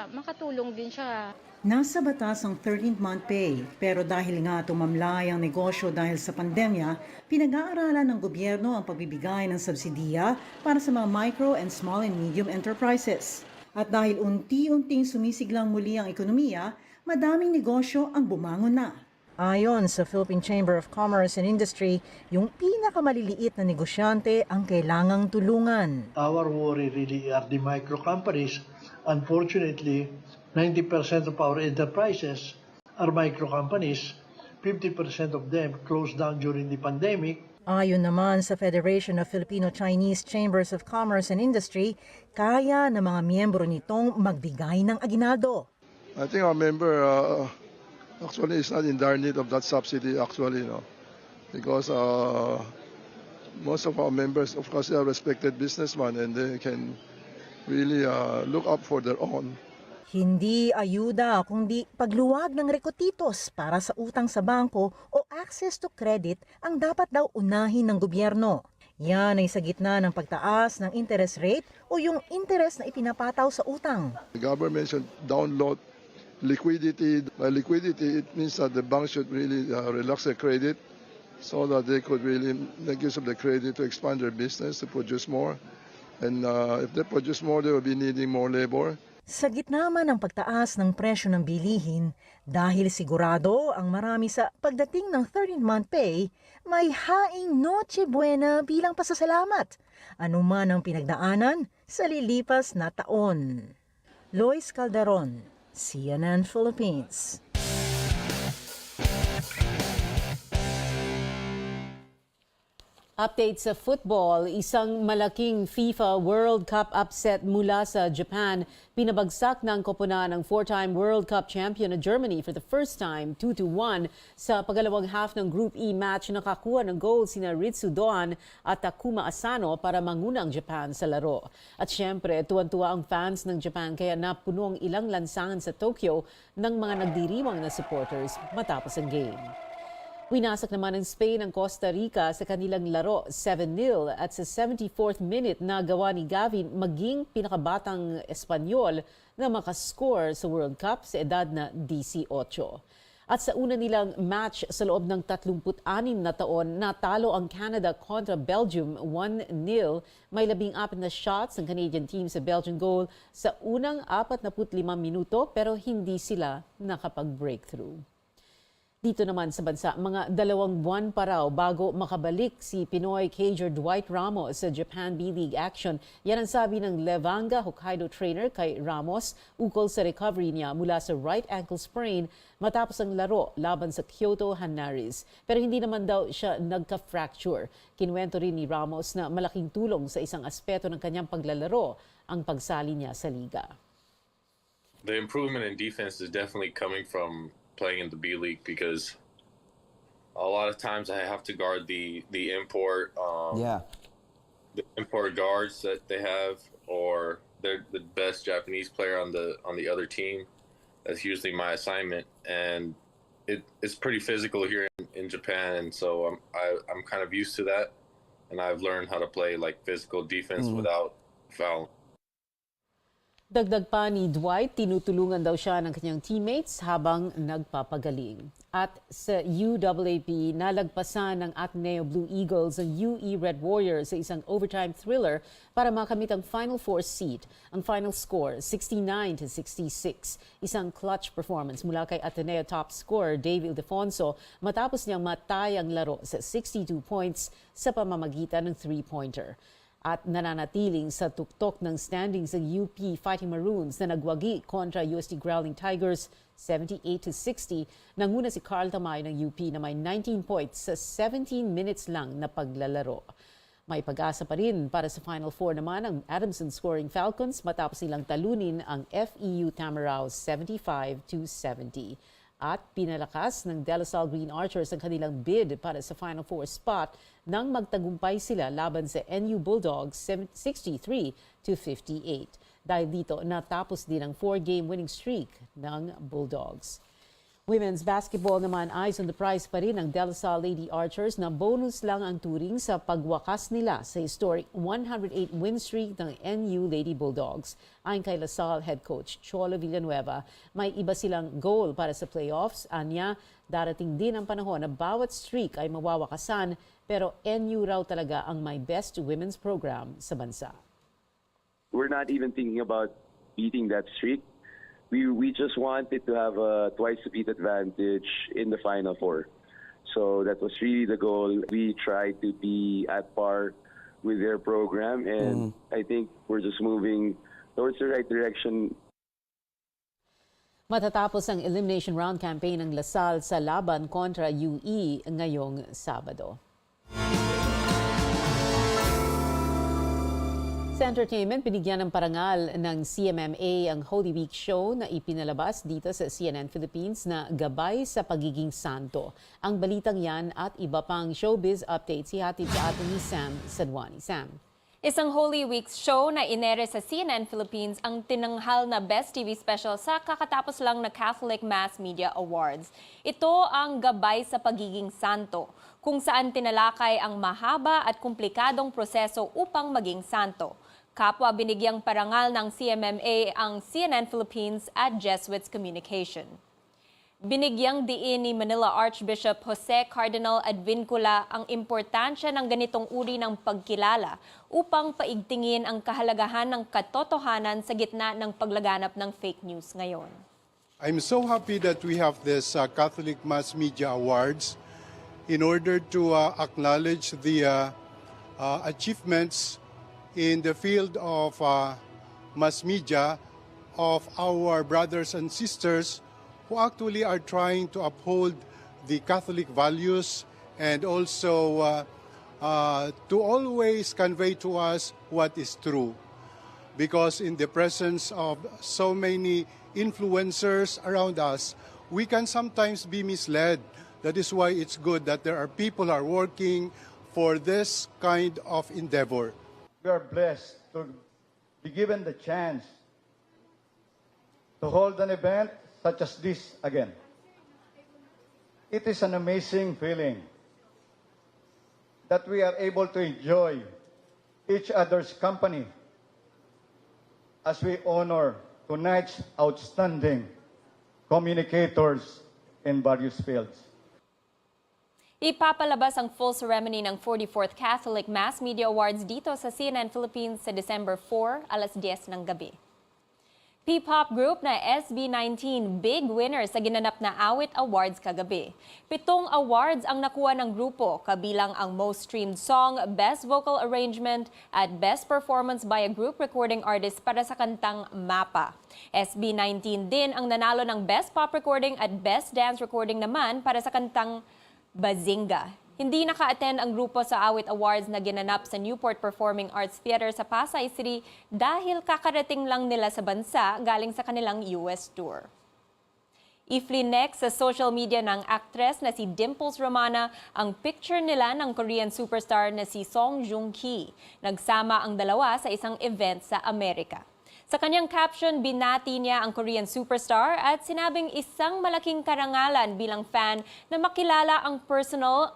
S25: makatulong din siya.
S4: Nasa batas ang 13th month pay, pero dahil nga tumamlay ang negosyo dahil sa pandemya, pinag-aaralan ng gobyerno ang pagbibigay ng subsidiya para sa mga micro and small and medium enterprises. At dahil unti-unting sumisiglang muli ang ekonomiya, madaming negosyo ang bumangon na. Ayon sa Philippine Chamber of Commerce and Industry, yung pinakamaliliit na negosyante ang kailangang tulungan.
S26: Our worry really are the micro companies. Unfortunately, 90% of our enterprises are micro companies. 50% of them closed down during the pandemic.
S4: Ayon naman sa Federation of Filipino-Chinese Chambers of Commerce and Industry, kaya ng mga miyembro nitong magbigay ng aginaldo.
S27: I think our member actually is not in dire need of that subsidy actually, because most of our members, of course, are respected businessmen and they can really look up for their own.
S4: Hindi ayuda kundi pagluwag ng rekotitos para sa utang sa bangko o access to credit ang dapat daw unahin ng gobyerno. Yan ay sa gitna ng pagtaas ng interest rate o yung interest na ipinapataw sa utang.
S27: The government should download liquidity. By liquidity, it means that the bank should really relax their credit so that they could really make use of the credit to expand their business, to produce more. And if they produce more, they will be needing more labor.
S4: Sa gitna man ng pagtaas ng presyo ng bilihin, dahil sigurado ang marami sa pagdating ng 13th-month pay, may haing Noche Buena bilang pasasalamat, anuman ang pinagdaanan sa lilipas na taon. Lois Calderon, CNN Philippines.
S5: Update sa football, isang malaking FIFA World Cup upset mula sa Japan. Pinabagsak ng koponan ng four-time World Cup champion na Germany for the first time, 2-1 sa pagalawang half ng Group E match. Nakakuha ng goal sina Ritsu Doan at Takuma Asano para manguna ang Japan sa laro. At syempre, tuwan-tuwa ang fans ng Japan kaya napuno ang ilang lansangan sa Tokyo ng mga nagdiriwang na supporters matapos ang game. Winasak naman ng Spain ang Costa Rica sa kanilang laro 7-0 at sa 74th minute nagawa ni Gavin maging pinakabatang Espanyol na makascore sa World Cup sa edad na 18. At sa una nilang match sa loob ng 36 na taon, natalo ang Canada kontra Belgium 1-0. May 14 na shots ng Canadian team sa Belgian goal sa unang 45 minuto pero hindi sila nakapag-breakthrough. Dito naman sa bansa, mga 2 buwan pa raw bago makabalik si Pinoy cager Dwight Ramos sa Japan B-League action. Yan ang sabi ng Levanga Hokkaido trainer kay Ramos ukol sa recovery niya mula sa right ankle sprain matapos ang laro laban sa Kyoto Hannaris. Pero hindi naman daw siya nagka-fracture. Kinuwento rin ni Ramos na malaking tulong sa isang aspeto ng kanyang paglalaro ang pagsali niya sa liga.
S8: The improvement in defense is definitely coming from playing in the B League because a lot of times I have to guard the import the import guards that they have, or they're the best Japanese player on the other team. That's usually my assignment, and it's pretty physical here in Japan, and so I'm kind of used to that, and I've learned how to play like physical defense without fouling.
S5: Dagdag pa ni Dwight, tinutulungan daw siya ng kanyang teammates habang nagpapagaling. At sa UAAP, nalagpasan ng Ateneo Blue Eagles ang UE Red Warriors sa isang overtime thriller para makamit ang Final Four seed. Ang final score, 69-66. Isang clutch performance mula kay Ateneo top scorer Dave Ildefonso matapos niyang matay ang laro sa 62 points sa pamamagitan ng three-pointer. At nananatiling sa tuktok ng standings ang UP Fighting Maroons na nagwagi kontra UST Growling Tigers 78-60. Nanguna si Carl Tamay ng UP na may 19 points sa 17 minutes lang na paglalaro. May pag-asa pa rin para sa Final Four naman ang Adamson scoring Falcons matapos nilang talunin ang FEU Tamaraw 75-70. At pinalakas ng De La Salle Green Archers ang kanilang bid para sa Final Four spot nang magtagumpay sila laban sa NU Bulldogs 63-58. Dahil dito, natapos din ang 4-game winning streak ng Bulldogs. Women's basketball naman eyes on the prize pa rin ng De La Salle Lady Archers na bonus lang ang turing sa pagwakas nila sa historic 108 win streak ng NU Lady Bulldogs. Ayon kay La Salle head coach Cholo Villanueva, may iba silang goal para sa playoffs. Anya, darating din ang panahon na bawat streak ay mawawakasan pero NU raw talaga ang may best women's program sa bansa.
S9: We're not even thinking about beating that streak. We just wanted to have a twice the beat advantage in the Final Four. So that was really the goal. We tried to be at par with their program, and I think we're just moving towards the right direction.
S5: Matatapos ang elimination round campaign ng La Salle sa laban kontra UE ngayong Sabado. Sa entertainment, binigyan ng parangal ng CMMA ang Holy Week show na ipinalabas dito sa CNN Philippines na Gabay sa Pagiging Santo. Ang balitang yan at iba pang showbiz updates ihatid sa atin ni Sam Sadwani. Sam.
S10: Isang Holy Week show na inere sa CNN Philippines ang tinanghal na Best TV Special sa kakatapos lang na Catholic Mass Media Awards. Ito ang Gabay sa Pagiging Santo, kung saan tinalakay ang mahaba at komplikadong proseso upang maging santo. Kapwa binigyang parangal ng CMMA ang CNN Philippines at Jesuits Communication. Binigyang diin ni Manila Archbishop Jose Cardinal Advincula ang importansya ng ganitong uri ng pagkilala upang paigtingin ang kahalagahan ng katotohanan sa gitna ng paglaganap ng fake news ngayon.
S11: I'm so happy that we have this Catholic Mass Media Awards in order to acknowledge the achievements in the field of mass media of our brothers and sisters who actually are trying to uphold the Catholic values and also to always convey to us what is true. Because in the presence of so many influencers around us, we can sometimes be misled. That is why it's good that there are people are working for this kind of endeavor.
S12: We are blessed to be given the chance to hold an event such as this again. It is an amazing feeling that we are able to enjoy each other's company as we honor tonight's outstanding communicators in various fields.
S10: Ipapalabas ang full ceremony ng 44th Catholic Mass Media Awards dito sa CNN Philippines sa December 4, alas 10 ng gabi. P-pop group na SB19 big winner sa ginanap na Awit Awards kagabi. 7 awards ang nakuha ng grupo, kabilang ang Most Streamed Song, Best Vocal Arrangement at Best Performance by a Group Recording Artist para sa kantang Mapa. SB19 din ang nanalo ng Best Pop Recording at Best Dance Recording naman para sa kantang Bazinga. Hindi naka-attend ang grupo sa Awit Awards na ginanap sa Newport Performing Arts Theater sa Pasay City dahil kakarating lang nila sa bansa galing sa kanilang US tour. I-flinex sa social media ng actress na si Dimples Romana ang picture nila ng Korean superstar na si Song Joong-ki. Nagsama ang dalawa sa isang event sa Amerika. Sa kanyang caption, binati niya ang Korean superstar at sinabing isang malaking karangalan bilang fan na makilala ang personal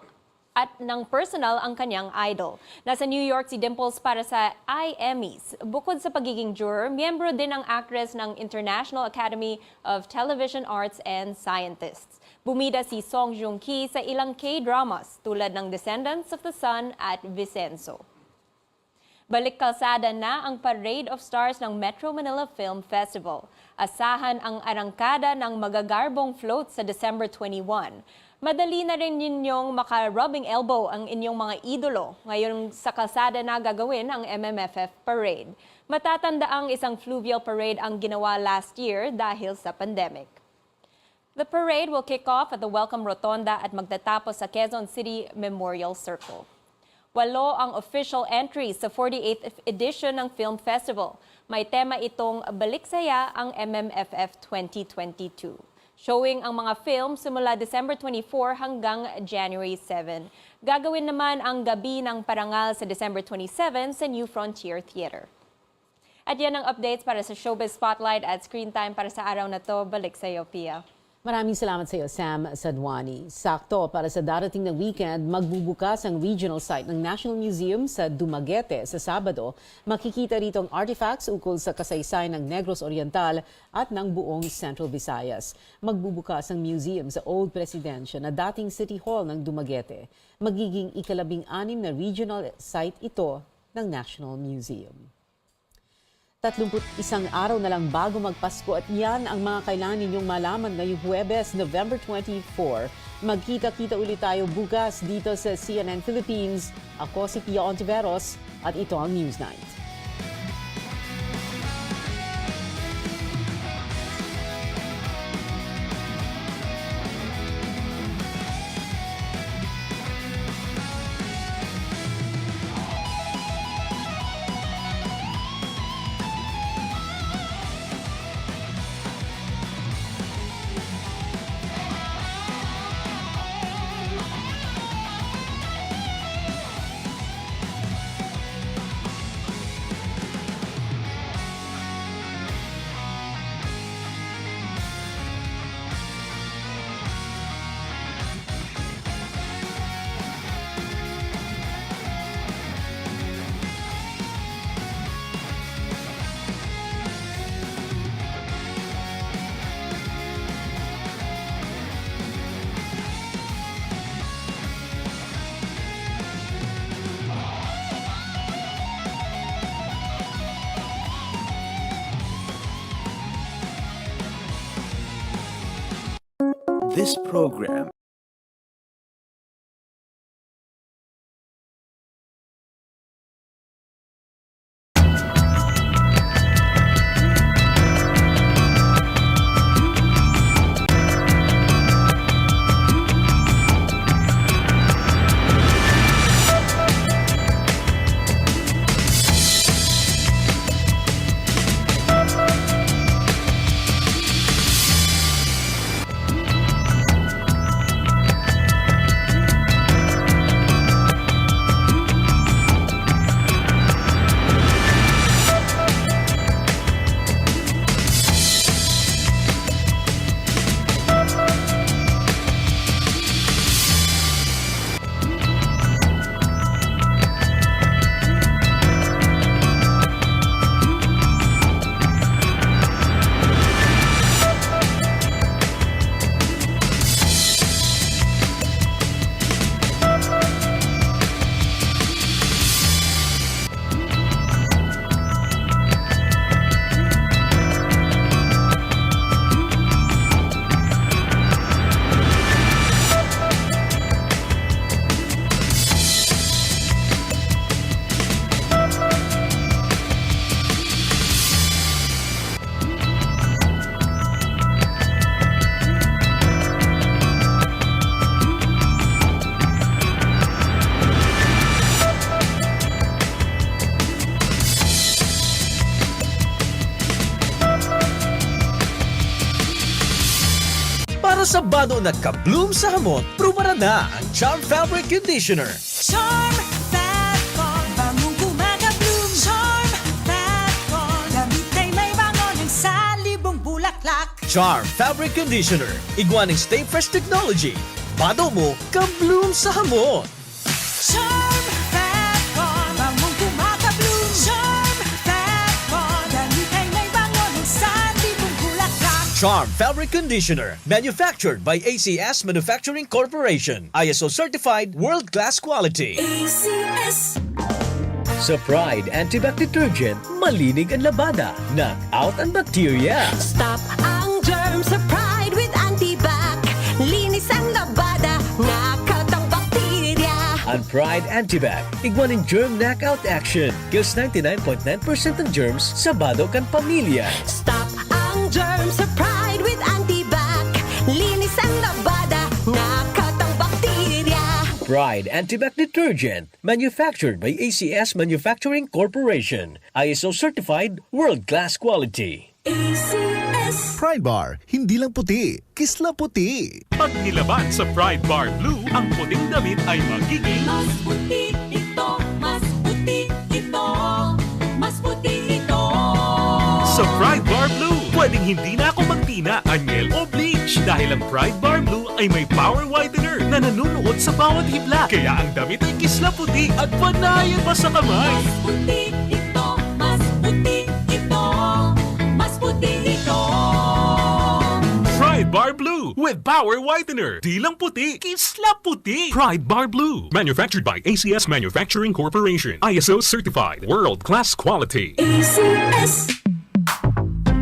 S10: ang kanyang idol. Nasa New York si Dimples para sa Emmys. Bukod sa pagiging juror, miyembro din ang actress ng International Academy of Television Arts and Scientists. Bumida si Song Joong-ki sa ilang K-dramas tulad ng Descendants of the Sun at Vicenzo. Balik kalsada na ang Parade of Stars ng Metro Manila Film Festival. Asahan ang arangkada ng magagarbong float sa December 21. Madali na rin ninyong maka-rubbing elbow ang inyong mga idolo ngayon sa kalsada na gagawin ang MMFF Parade. Matatanda ang isang fluvial parade ang ginawa last year dahil sa pandemic. The parade will kick off at the Welcome Rotonda at magtatapos sa Quezon City Memorial Circle. 8 ang official entries sa 48th edition ng Film Festival. May tema itong Balik Saya ang MMFF 2022. Showing ang mga film simula December 24 hanggang January 7. Gagawin naman ang Gabi ng Parangal sa December 27 sa New Frontier Theater. At yan ang updates para sa Showbiz Spotlight at Screen Time para sa araw na to. Balik sa iyo, Pia.
S5: Maraming salamat sa iyo, Sam Sadwani. Sakto para sa darating na weekend, magbubukas ang regional site ng National Museum sa Dumaguete sa Sabado. Makikita rito ang artifacts ukol sa kasaysayan ng Negros Oriental at ng buong Central Visayas. Magbubukas ang museum sa Old Presidencia na dating City Hall ng Dumaguete. Magiging ika-16 na regional site ito ng National Museum. 31 araw na lang bago magpasko at yan ang mga kailangan ninyong malaman ngayong Huwebes, November 24. Magkita-kita ulit tayo bukas dito sa CNN Philippines. Ako si Pia Hontiveros at ito ang Newsnight.
S13: this program.
S14: Para sa bado na ka-bloom sa hamot, pruba na ang Charm Fabric Conditioner.
S17: Charm Fat-Con, bangong kumaka-bloom. Charm Fat-Con, damit ay may bango ng salibong bulaklak.
S14: Charm Fabric Conditioner, igwaning Stay Fresh Technology. Bado mo, ka-bloom sa hamot.
S17: Charm Fat-Con, bangong kumaka-bloom. Charm Fat-Con, damit ay may bango ng salibong bulaklak.
S14: Charm Fabric Conditioner, manufactured by ACS Manufacturing Corporation. ISO certified, world-class quality.
S17: ACS.
S14: Sa Pride Antibac Detergent, malinig ang labada. Knock out ang bacteria.
S17: Stop ang germs sa Pride with Antibac. Linis ang labada, knockout ang bakterya.
S14: Ang Pride Antibac, igwaning germ knockout action. Kills 99.9% ng germs sa bado kan pamilya.
S17: Stop ang germs sa Pride with Antibac. Linis ang labada, knockout ang bakterya.
S14: Pride Antibac Detergent, manufactured by ACS Manufacturing Corporation. ISO certified, world-class quality.
S17: ACS.
S18: Pride Bar, hindi lang puti, kisla puti.
S19: Pag nilaban sa Pride Bar Blue, ang puting damit ay magiging
S17: Mas puti ito, mas puti ito, mas puti ito.
S19: sa Pride Bar Blue. Pwedeng hindi na ako magtina, anyel o bleach dahil ang Pride Bar Blue ay may power whitener na nanunuot sa bawat hibla. Kaya ang damit ay kisla puti at panayan pa sa kamay.
S17: Mas puti ito, mas puti ito, mas puti ito.
S19: Pride Bar Blue with power whitener. Di lang puti, kisla puti. Pride Bar Blue. Manufactured by ACS Manufacturing Corporation. ISO certified. World-class quality.
S17: ACS.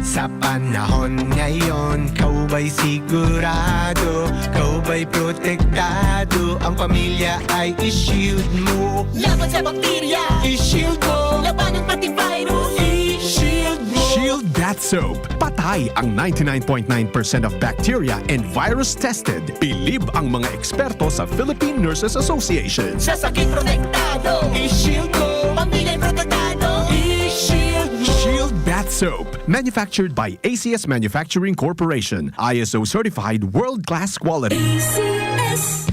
S18: Sa panahon ngayon, kau ba'y sigurado? Kau ba'y protektado? Ang pamilya ay i-shield mo.
S17: Laban sa bakterya,
S18: I-shield mo.
S17: laban ng pati virus,
S18: I-shield mo.
S20: Shield That Soap. Patay ang 99.9% of bacteria and virus tested. Bilib ang mga eksperto sa Philippine Nurses Association.
S17: sa sakit protektado,
S18: I-shield mo.
S17: pamilya'y protektado,
S18: I-shield mo.
S20: Shield That Soap. Manufactured by ACS Manufacturing Corporation. ISO certified world-class quality.
S17: ACS.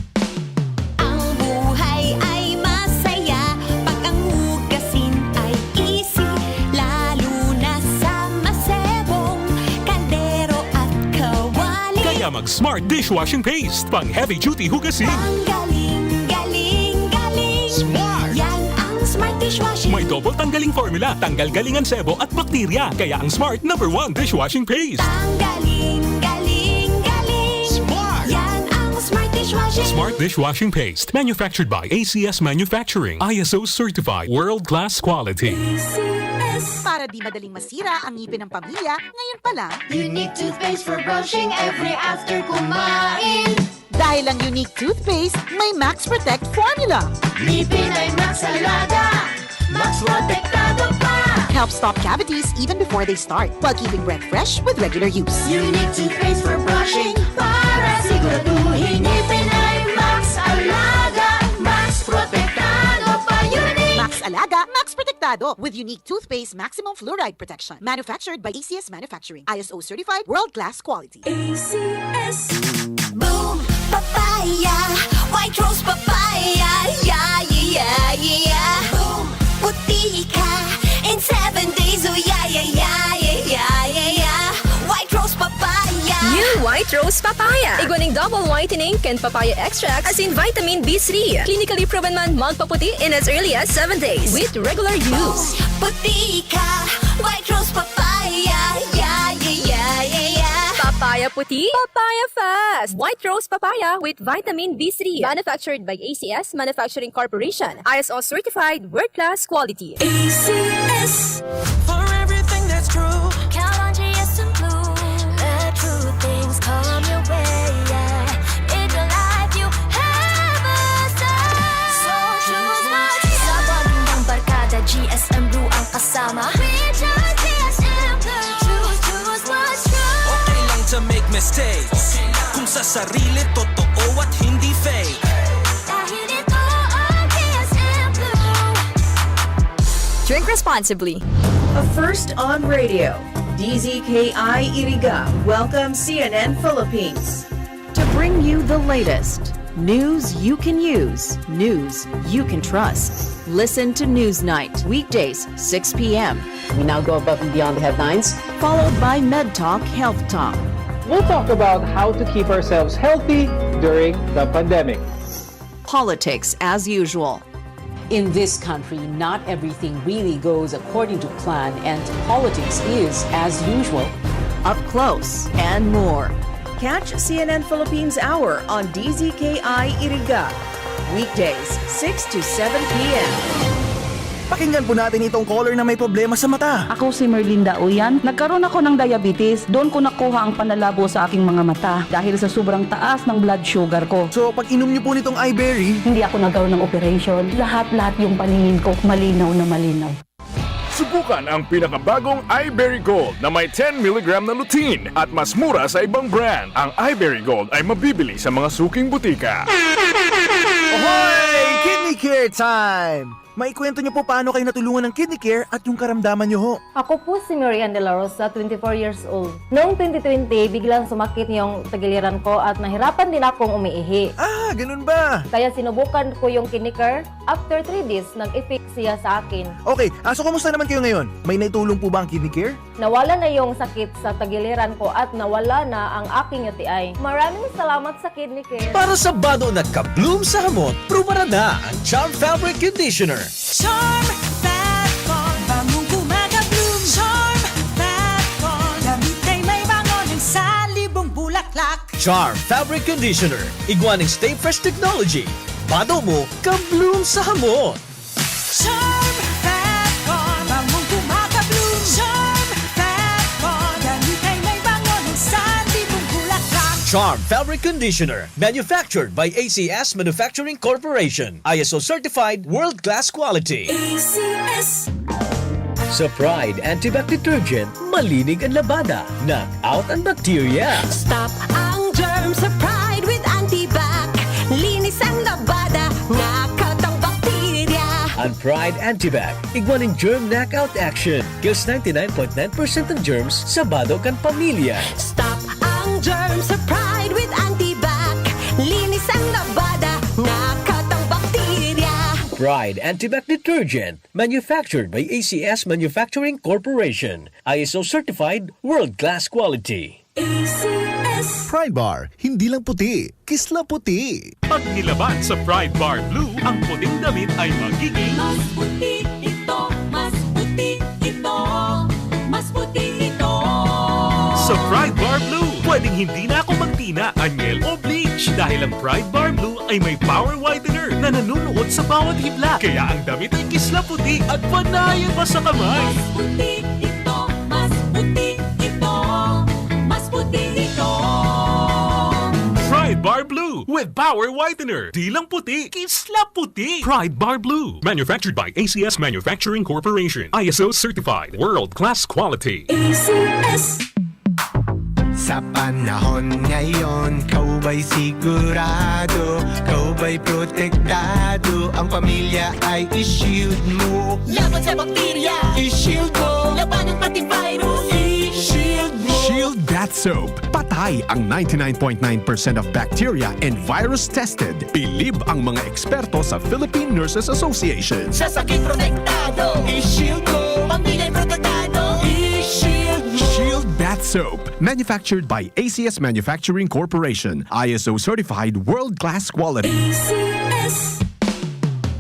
S17: Ang buhay ay masaya pag ang hugasin ay easy, lalo na sa masebong kaldero at kawali.
S19: Kaya mag-Smart Dishwashing Paste. Pang heavy-duty hugasin.
S17: Ang galing, galing, galing.
S18: Smart.
S17: Yan ang Smart Dishwashing.
S19: May double tanggaling formula. Tanggal galingan sebo at bakterya. Kaya ang Smart #1 Dishwashing Paste.
S17: Ang galing, galing, galing.
S18: Smart.
S17: Yan ang Smart Dishwashing.
S19: Smart Dishwashing Paste. Manufactured by ACS Manufacturing. ISO certified. World-class quality.
S17: ACS. Para di madaling masira ang ngipin ng pamilya, ngayon pa lang.
S18: Unique toothpaste for brushing every after kumain.
S17: Dahil ang unique toothpaste, may Max Protect formula.
S18: Ngipin ay Max Alaga, Max Protektado pa.
S17: Helps stop cavities even before they start, while keeping breath fresh with regular use.
S18: Unique toothpaste for brushing, para siguraduhin ngipin ay Max Alaga, Max Protektado pa. Unique
S17: Max Alaga, Max Protektado with unique toothpaste maximum fluoride protection. Manufactured by ACS Manufacturing. ISO certified world-class quality.
S18: ACS. Boom, papaya, white rose papaya, yeah, yeah, yeah. Boom, puti ka in 7 days, oh yeah, yeah, yeah, yeah, yeah, yeah. White rose papaya.
S7: New White Rose Papaya. Iguaning double whitening and papaya extract as in vitamin B3. Clinically proven man magpaputi in as early as 7 days with regular use.
S18: Puti ka, white rose papaya, yeah, yeah, yeah, yeah, yeah.
S7: Papaya puti, papaya fast. White Rose Papaya with vitamin B3. Manufactured by ACS Manufacturing Corporation. ISO certified world-class quality.
S18: ACS. For everything that's true, count on GS and Blue. Let true things come your way, yeah. In your life you have a say. So choose what you Sa bagong barkada, GS and Blue ang kasama. We choose GS and Blue. Choose what's true.
S13: Okay lang to make mistakes. Kung sa sarili, totoo at hindi fake.
S18: Dahil ito ang GS and Blue.
S7: Drink responsibly.
S16: A first on radio, DZKI-IRIGA welcomes CNN Philippines to bring you the latest. News you can use, news you can trust. Listen to Newsnight, weekdays, 6 p.m.
S5: We now go above and beyond the headlines.
S16: Followed by Med Talk, Health Talk.
S21: We'll talk about how to keep ourselves healthy during the pandemic.
S16: Politics as usual.
S5: In this country, not everything really goes according to plan, and politics is, as usual,
S16: Up close and more. Catch CNN Philippines Hour on DZKI-IRIGA. Weekdays, 6 to 7 p.m.
S22: Pakinggan po natin itong caller na may problema sa mata.
S23: Ako si Merlinda Uyan. Nagkaroon ako ng diabetes. Doon ko nakuha ang panlalabo sa aking mga mata dahil sa sobrang taas ng blood sugar ko.
S22: So pag inom niyo po nitong iBerry,
S23: hindi ako nagkaroon ng operation. Lahat-lahat yung paningin ko malinaw na malinaw.
S19: Subukan ang pinakabagong iBerry Gold na may 10 mg na lutein at mas mura sa ibang brand. Ang iBerry Gold ay mabibili sa mga suking butika.
S22: Ahoy! Kidney Care time! Maikwento niyo po paano kayo natulungan ng Kidney Care at yung karamdaman niyo ho.
S24: Ako po si Marian De La Rosa, 24 years old. Noong 2020, biglang sumakit yung tagiliran ko at nahirapan din akong umiihi.
S22: Ah, ganun ba?
S24: Kaya sinubukan ko yung Kidney Care. After 3 days, nag-effect siya sa akin.
S22: Okay, so kumusta naman kayo ngayon? May naitulong po ba ang Kidney Care?
S24: Nawala na yung sakit sa tagiliran ko at nawala na ang aking UTI. Maraming salamat sa Kidney Care.
S14: Para sa bado na ka-bloom sa hamot, prumara na ang Charm Fabric Conditioner.
S17: Charm Fat Con, bangong kumaga-bloom. Charm Fat Con, damit ay may bangon ng salibong bulaklak.
S14: Charm Fabric Conditioner. Iguaning Stay Fresh Technology. Bado mo, ka-bloom sa hamot.
S17: Charm Fat Con, bangong kumaga-bloom. Charm Fat Con, damit ay may bangon ng salibong bulaklak.
S14: Charm Fabric Conditioner. Manufactured by ACS Manufacturing Corporation. ISO certified world-class quality.
S17: ACS.
S14: Sa Pride Antibac Detergent, malinig ang labada. Knock out ang bacteria.
S18: Stop ang germs sa Pride with Antibac. Linis ang labada, knockout ang bakterya.
S14: Ang Pride Antibac, iguaning germ knockout action. Kills 99.9% ng germs sa bado kan pamilya.
S18: Stop ang germs sa Pride with Antibac. Linis ang labada, knockout ang bakterya.
S14: Pride Antibac Detergent, manufactured by ACS Manufacturing Corporation. ISO certified world-class quality.
S17: ACS.
S28: Pride Bar, hindi lang puti, kisla puti.
S19: Pag nilaban sa Pride Bar Blue, ang puting damit ay magiging
S18: Mas puti ito, mas puti ito, mas puti ito.
S19: sa Pride Bar Blue. Pwedeng hindi na ako magtina, anyel o bleach dahil ang Pride Bar Blue ay may power whitener na nanunuot sa bawat hibla. Kaya ang damit ay kisla puti at panayan pa sa kamay.
S17: Puti ito, mas puti ito, mas puti ito.
S19: Pride Bar Blue with power whitener. Di lang puti, kisla puti. Pride Bar Blue. Manufactured by ACS Manufacturing Corporation. ISO certified. World-class quality.
S17: ACS.
S1: Sa panahon ngayon, kau ba'y sigurado? Kau ba'y protektado? Ang pamilya ay i-shield mo.
S17: Laban sa bakterya,
S1: I-shield mo.
S17: laban ng pati virus, i-shield mo.
S20: Shield Bath Soap. Patay ang 99.9% of bacteria and virus tested. Bilib ang mga eksperto sa Philippine Nurses Association.
S17: Sa sakit protektado,
S1: I-shield mo.
S17: pamilya'y protektado, i-shield mo.
S20: Shield Bath Soap. Manufactured by ACS Manufacturing Corporation. ISO certified world-class quality.
S17: ACS.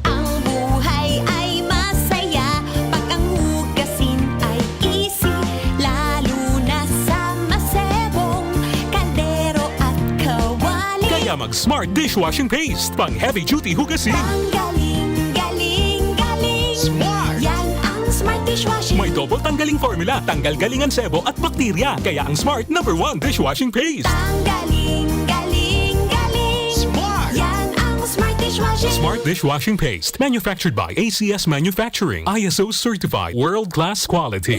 S18: Ang buhay ay masaya pag ang hugasin ay easy, lalo na sa masebong kaldero at kawali.
S19: Kaya mag-smart dishwashing paste. Pang heavy-duty hugasin.
S18: Ang galing, galing, galing.
S1: Smart!
S18: Yan ang smart dishwashing.
S19: May double tanggaling formula. Tanggal galingan sebo at bakterya. Kaya ang Smart #1 dishwashing paste.
S18: Ang galing, galing, galing.
S1: Smart!
S18: Yan ang smart dishwashing.
S19: Smart dishwashing paste. Manufactured by ACS Manufacturing. ISO certified. World-class quality.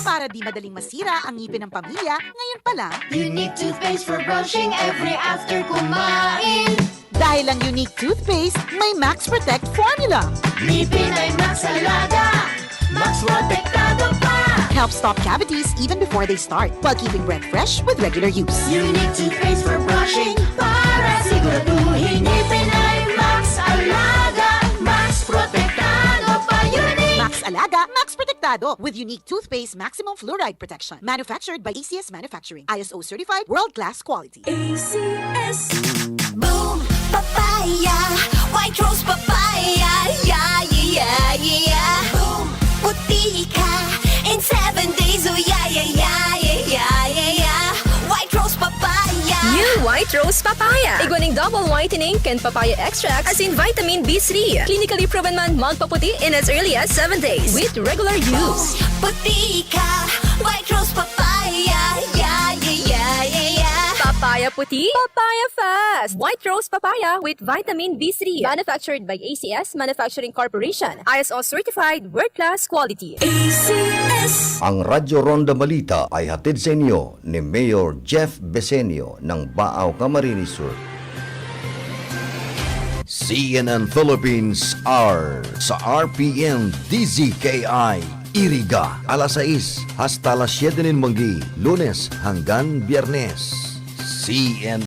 S2: Para di madaling masira ang ngipin ng pamilya, ngayon pa lang,
S17: Unique toothpaste for brushing every after kumain.
S2: dahil ang unique toothpaste, may Max Protect formula.
S17: Ngipin ay Max Alaga, Max Protektado pa.
S2: Helps stop cavities even before they start, while keeping breath fresh with regular use.
S17: Unique toothpaste for brushing para siguraduhin ngipin ay Max Alaga, Max Protektado pa. Unique.
S2: Max Alaga, Max Protectado with unique toothpaste maximum fluoride protection. Manufactured by ACS Manufacturing. ISO certified world-class quality.
S17: ACS.
S18: Boom, papaya, white rose papaya, yeah, yeah, yeah. Boom, puti ka in 7 days, oh yeah, yeah, yeah, yeah, yeah, yeah. White rose papaya.
S7: New White Rose Papaya. Iguaning double whitening and papaya extract as in vitamin B3. Clinically proven man magpaputi in as early as 7 days with regular use.
S18: Puti ka, white rose papaya, yeah, yeah, yeah, yeah, yeah.
S7: Papaya puti, papaya fast. White Rose Papaya with vitamin B3. Manufactured by ACS Manufacturing Corporation. ISO certified world-class quality.
S17: ACS.
S3: Ang Radyo Ronda Balita ay hatid sa inyo ni Mayor Jeff Besenio ng Baaw, Camarines Sur. CNN Philippines are sa RPN DZKI-IRIGA alas 6 hasta alas 7 ng manggi, Lunes hanggang Biyernes. CNN